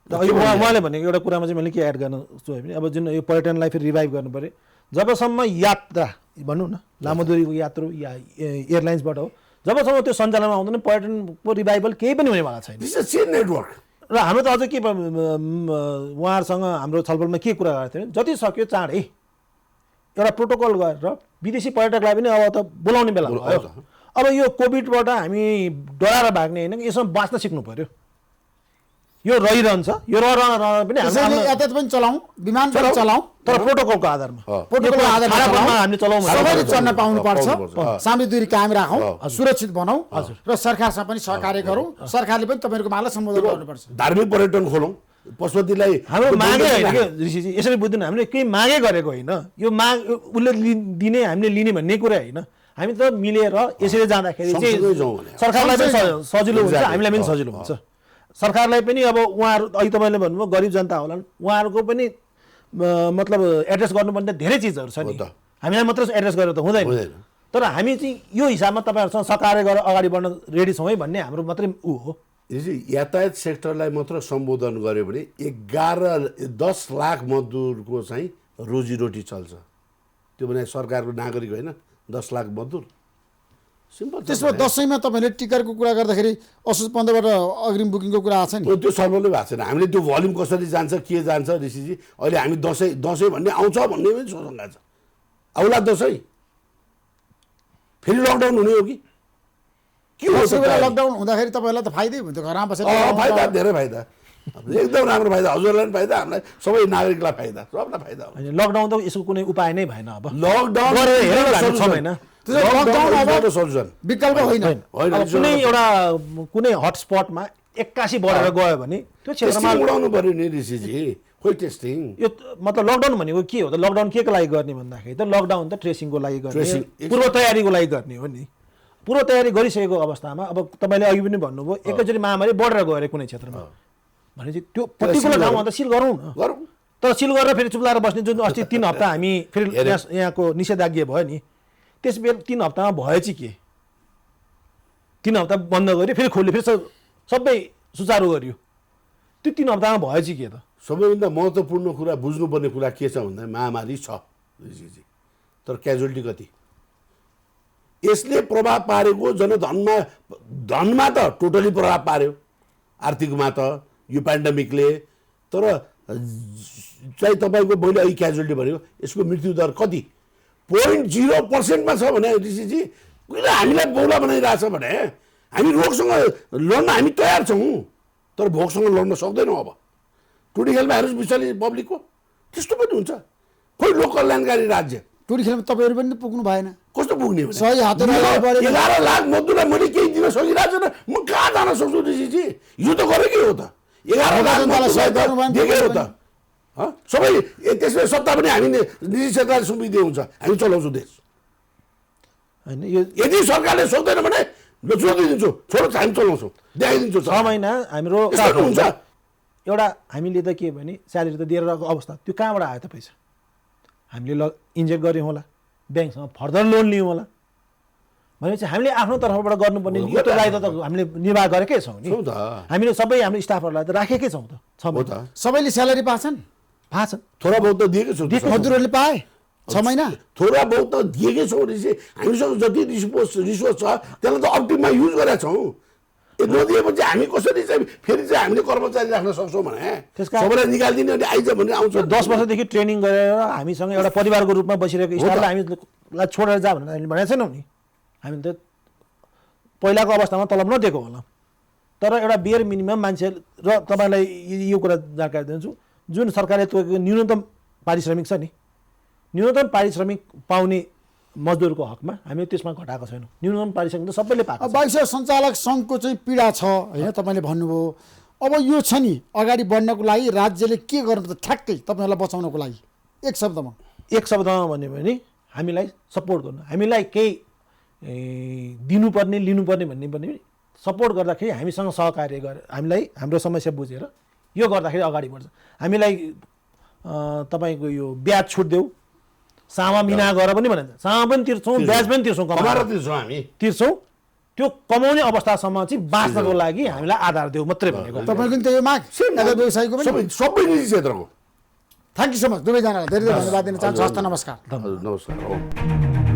उहाँले भनेको एउटा कुरामा चाहिँ मैले के एड गर्न चाहेँ भने अब जुन यो पर्यटनलाई फेरि रिभाइभ गर्नु पऱ्यो। जबसम्म यात्रा भनौँ न लामो दूरीको यात्रु या एयरलाइन्सबाट हो, जबसम्म त्यो सञ्चालनमा आउँदैन पर्यटनको रिभाइभल केही पनि हुनेवाला छैन। This is chain network. र हाम्रो त अझ के उहाँहरूसँग हाम्रो छलफलमा के कुरा गरेको थियो, जति सक्यो चाँडै एउटा प्रोटोकल गरेर विदेशी पर्यटकलाई पनि अब त बोलाउने बेला भयो। अब यो कोभिडबाट हामी डराएर भाग्ने होइन, यसमा बाँच्न सिक्नु पर्यो। यो रहिरहन्छ, यो रहन पनि त्यसैले यातायात पनि चलाउँ, विमान पनि चलाउँ, तर प्रोटोकलको आधारमा प्रोटोकलको आधारमा चलाउँ। हामीले चलाउँ, सबैले चल्न पाउनुपर्छ, सामाजिक दूरी कायम राखौँ, सुरक्षित बनाऊ र सरकारसँग पनि सहकार्य गरौँ। सरकारले पनि तपाईँहरूको मागलाई सम्बोधन गर्नुपर्छ। धार्मिक पर्यटन खोलौँ, पशुपतिलाई हाम्रो मागे होइन कि ऋषिजी, यसरी बुझ्दैन, हामीले केही मागे गरेको होइन, यो माग उसले दिने हामीले लिने भन्ने कुरा होइन। हामी त मिलेर यसरी जाँदाखेरि चाहिँ सरकारलाई पनि सजिलो हुन्छ, हामीलाई पनि सजिलो हुन्छ। सरकारलाई पनि अब उहाँहरू अहिले तपाईँले भन्नुभयो गरिब जनता होलान्, उहाँहरूको पनि मतलब एड्रेस गर्नुपर्ने धेरै चिजहरू छ नि, हामीलाई मात्र एड्रेस गरेर त हुँदैन। तर हामी चाहिँ यो हिसाबमा तपाईँहरूसँग सहकार्य गरेर अगाडि बढ्न रेडी छौँ है भन्ने हाम्रो मात्रै ऊ हो। यातायात सेक्टरलाई मात्र सम्बोधन गर्यो भने 10 लाख मजदुरको चाहिँ रोजीरोटी चल्छ। त्यो भने सरकारको नागरिक होइन, 10 लाख मजदुर सिम्पल। त्यसमा दसैँमा तपाईँले टिकटको कुरा गर्दाखेरि असोज 15बाट अग्रिम बुकिङको कुरा आएको छ नि, त्यो सफलै भएको छैन। हामीले त्यो भोल्युम कसरी जान्छ के जान्छ ऋषिजी, अहिले हामी दसैँ भन्ने आउँछ भन्ने पनि सोचौँला छ। आउला दसैँ फेरि लकडाउन हुने हो कि के हो? लकडाउन हुँदाखेरि तपाईँहरूलाई त फाइदै हुन्छ, घरमा बसेर। फाइदा, धेरै फाइदा, एकदम राम्रो फाइदा, हजुरलाई पनि फाइदा, हामीलाई सबै नागरिकलाई फाइदा, सबलाई फाइदा हो। लकडाउन त यसको कुनै उपाय नै भएन। अब लकडाउन विकल्प होइन। कुनै एउटा कुनै हटस्पटमा 81 बढेर गयो भने त्यो क्षेत्रमा उडाउनु पर्यो नि ऋषिजी, खोइ टेस्टिङ। यो मतलब लकडाउन भनेको के हो त? लकडाउन के को लागि गर्ने भन्दाखेरि त लकडाउन त ट्रेसिङको लागि गर्ने, पूर्व तयारीको लागि गर्ने हो नि। पूर्व तयारी गरिसकेको अवस्थामा अब तपाईँले अघि पनि भन्नुभयो एकैचोटि महामारी बढेर गयो अरे कुनै क्षेत्रमा भने चाहिँ त्यो पर्टिकुलर ठाउँमा त सिल गरौँ न। तर सिल गरेर फेरि चुप्लाएर बस्ने जुन अस्ति 3 हप्ता हामी फेरि यहाँको निषेधाज्ञा भयो नि, त्यसबेला 3 हप्तामा भयो चाहिँ के? 3 हप्ता बन्द गर्यो, फेरि खोल्यो, फेरि सबै सुचारू गर्यो। त्यो 3 हप्तामा भयो चाहिँ के त? सबैभन्दा महत्त्वपूर्ण कुरा बुझ्नुपर्ने कुरा के छ भन्दा महामारी छ ऋषिजी, तर क्याजुअलिटी कति? यसले प्रभाव पारेको धनमा त टोटली प्रभाव पार्यो, आर्थिकमा त यो पेन्डेमिकले। तर चाहिँ तपाईँको मैले अहिले क्याजुअलिटी भनेको यसको मृत्युदर कति? 0.0% छ भने ऋषिजी, कहिले हामीलाई बौला बनाइरहेछ भने हामी रोगसँग लड्न हामी तयार छौँ, तर भोकसँग लड्न सक्दैनौँ। अब टुडी खेलमा हेर्नुहोस् विशाली पब्लिकको त्यस्तो पनि हुन्छ। खोइ लोक कल्याणकारी राज्य टुडी खेलमा तपाईँहरू पनि पुग्नु भएन, कस्तो पुग्ने? 11 लाख मजदुरलाई मैले केही दिन सकिरहेको छैन, म कहाँ जान सक्छु ऋषिजी? यो त गरेकै हो त, 11 लाख दिएकै हो त। सबै त्यसमा सत्ता पनि हामी निजी क्षेत्रलाई सुम्पिदिए हुन्छ, हामी चलाउँछौँ देश होइन। यदि सरकारले सक्दैन भने छोडिदिन्छु, छोडो हामी चलाउँछौँ, देखाइदिन्छु। 6 महिना हाम्रो हुन्छ। एउटा हामीले त के भने स्यालेरी त दिएर रहेको अवस्था, त्यो कहाँबाट आयो त पैसा? हामीले इन्जेक्ट गऱ्यौँ होला, ब्याङ्कसँग फर्दर लोन लियौँ होला भनेपछि हामीले आफ्नो तर्फबाट गर्नुपर्ने योलाई त हामीले निर्वाह गरेकै छौँ नि। हामीले सबै हाम्रो स्टाफहरूलाई त राखेकै छौँ त। सबैले स्यालेरी पाछन्, थोडा बहुत त दिएकै छौँ, मजदुरहरूले पाए 6 महिना थोडा बहुत त दिएकै छौँ। हामीसँग जति रिसोर्स छ त्यसलाई त अप्टिममा युज गरेका छौँ। नदिएपछि हामी कसरी चाहिँ फेरि चाहिँ हामीले कर्मचारी राख्न सक्छौँ भने सबैलाई निकालिदिने अनि आइज भने आउँछ। 10 वर्षदेखि ट्रेनिङ गरेर हामीसँग एउटा परिवारको रूपमा बसिरहेको स्टाफलाई हामीलाई छोडेर जा भनेर हामीले भनेको छैनौँ नि। हामी त पहिलाको अवस्थामा तलब नदिएको होला, तर एउटा बियर मिनिमम मान्छे र तपाईँलाई यो कुरा जानकारी दिन्छु, जुन सरकारले तोकेको न्यूनतम पारिश्रमिक छ नि, न्यूनतम पारिश्रमिक पाउने मजदुरको हकमा हामीले त्यसमा घटाएको छैनौँ। न्यूनतम पारिश्रमिक त सबैले पाएको छ। वायुसेवा सञ्चालक सङ्घको चाहिँ पीडा छ होइन, तपाईँले भन्नुभयो। अब यो छ नि अगाडि बढ्नको लागि राज्यले के गर्नुपर्छ ठ्याक्कै तपाईँहरूलाई बचाउनको लागि? एक शब्दमा भन्यो भने हामीलाई सपोर्ट गर्नु, हामीलाई केही दिनुपर्ने लिनुपर्ने भन्ने पनि सपोर्ट गर्दाखेरि हामीसँग सहकार्य गरेर हामीलाई हाम्रो समस्या बुझेर यो गर्दाखेरि अगाडि बढ्छ। हामीलाई तपाईँको यो ब्याज छुट देऊ, सामा मिना गरेर पनि भनिन्छ, सामा पनि तिर्छौँ, ब्याज पनि तिर्छौँ, कमाएर हामी तिर्छौँ। त्यो कमाउने अवस्थासम्म चाहिँ बाँच्नको लागि हामीलाई आधार देऊ मात्रै भनेको। तपाईँको नि त्यही माग व्यवसायको पनि सबै निजी क्षेत्रको। थ्याङ्क यू सो मच दुवैजनालाई धेरै धेरै धन्यवाद दिन चाहन्छु। हस्त नमस्कार। नमस्कार।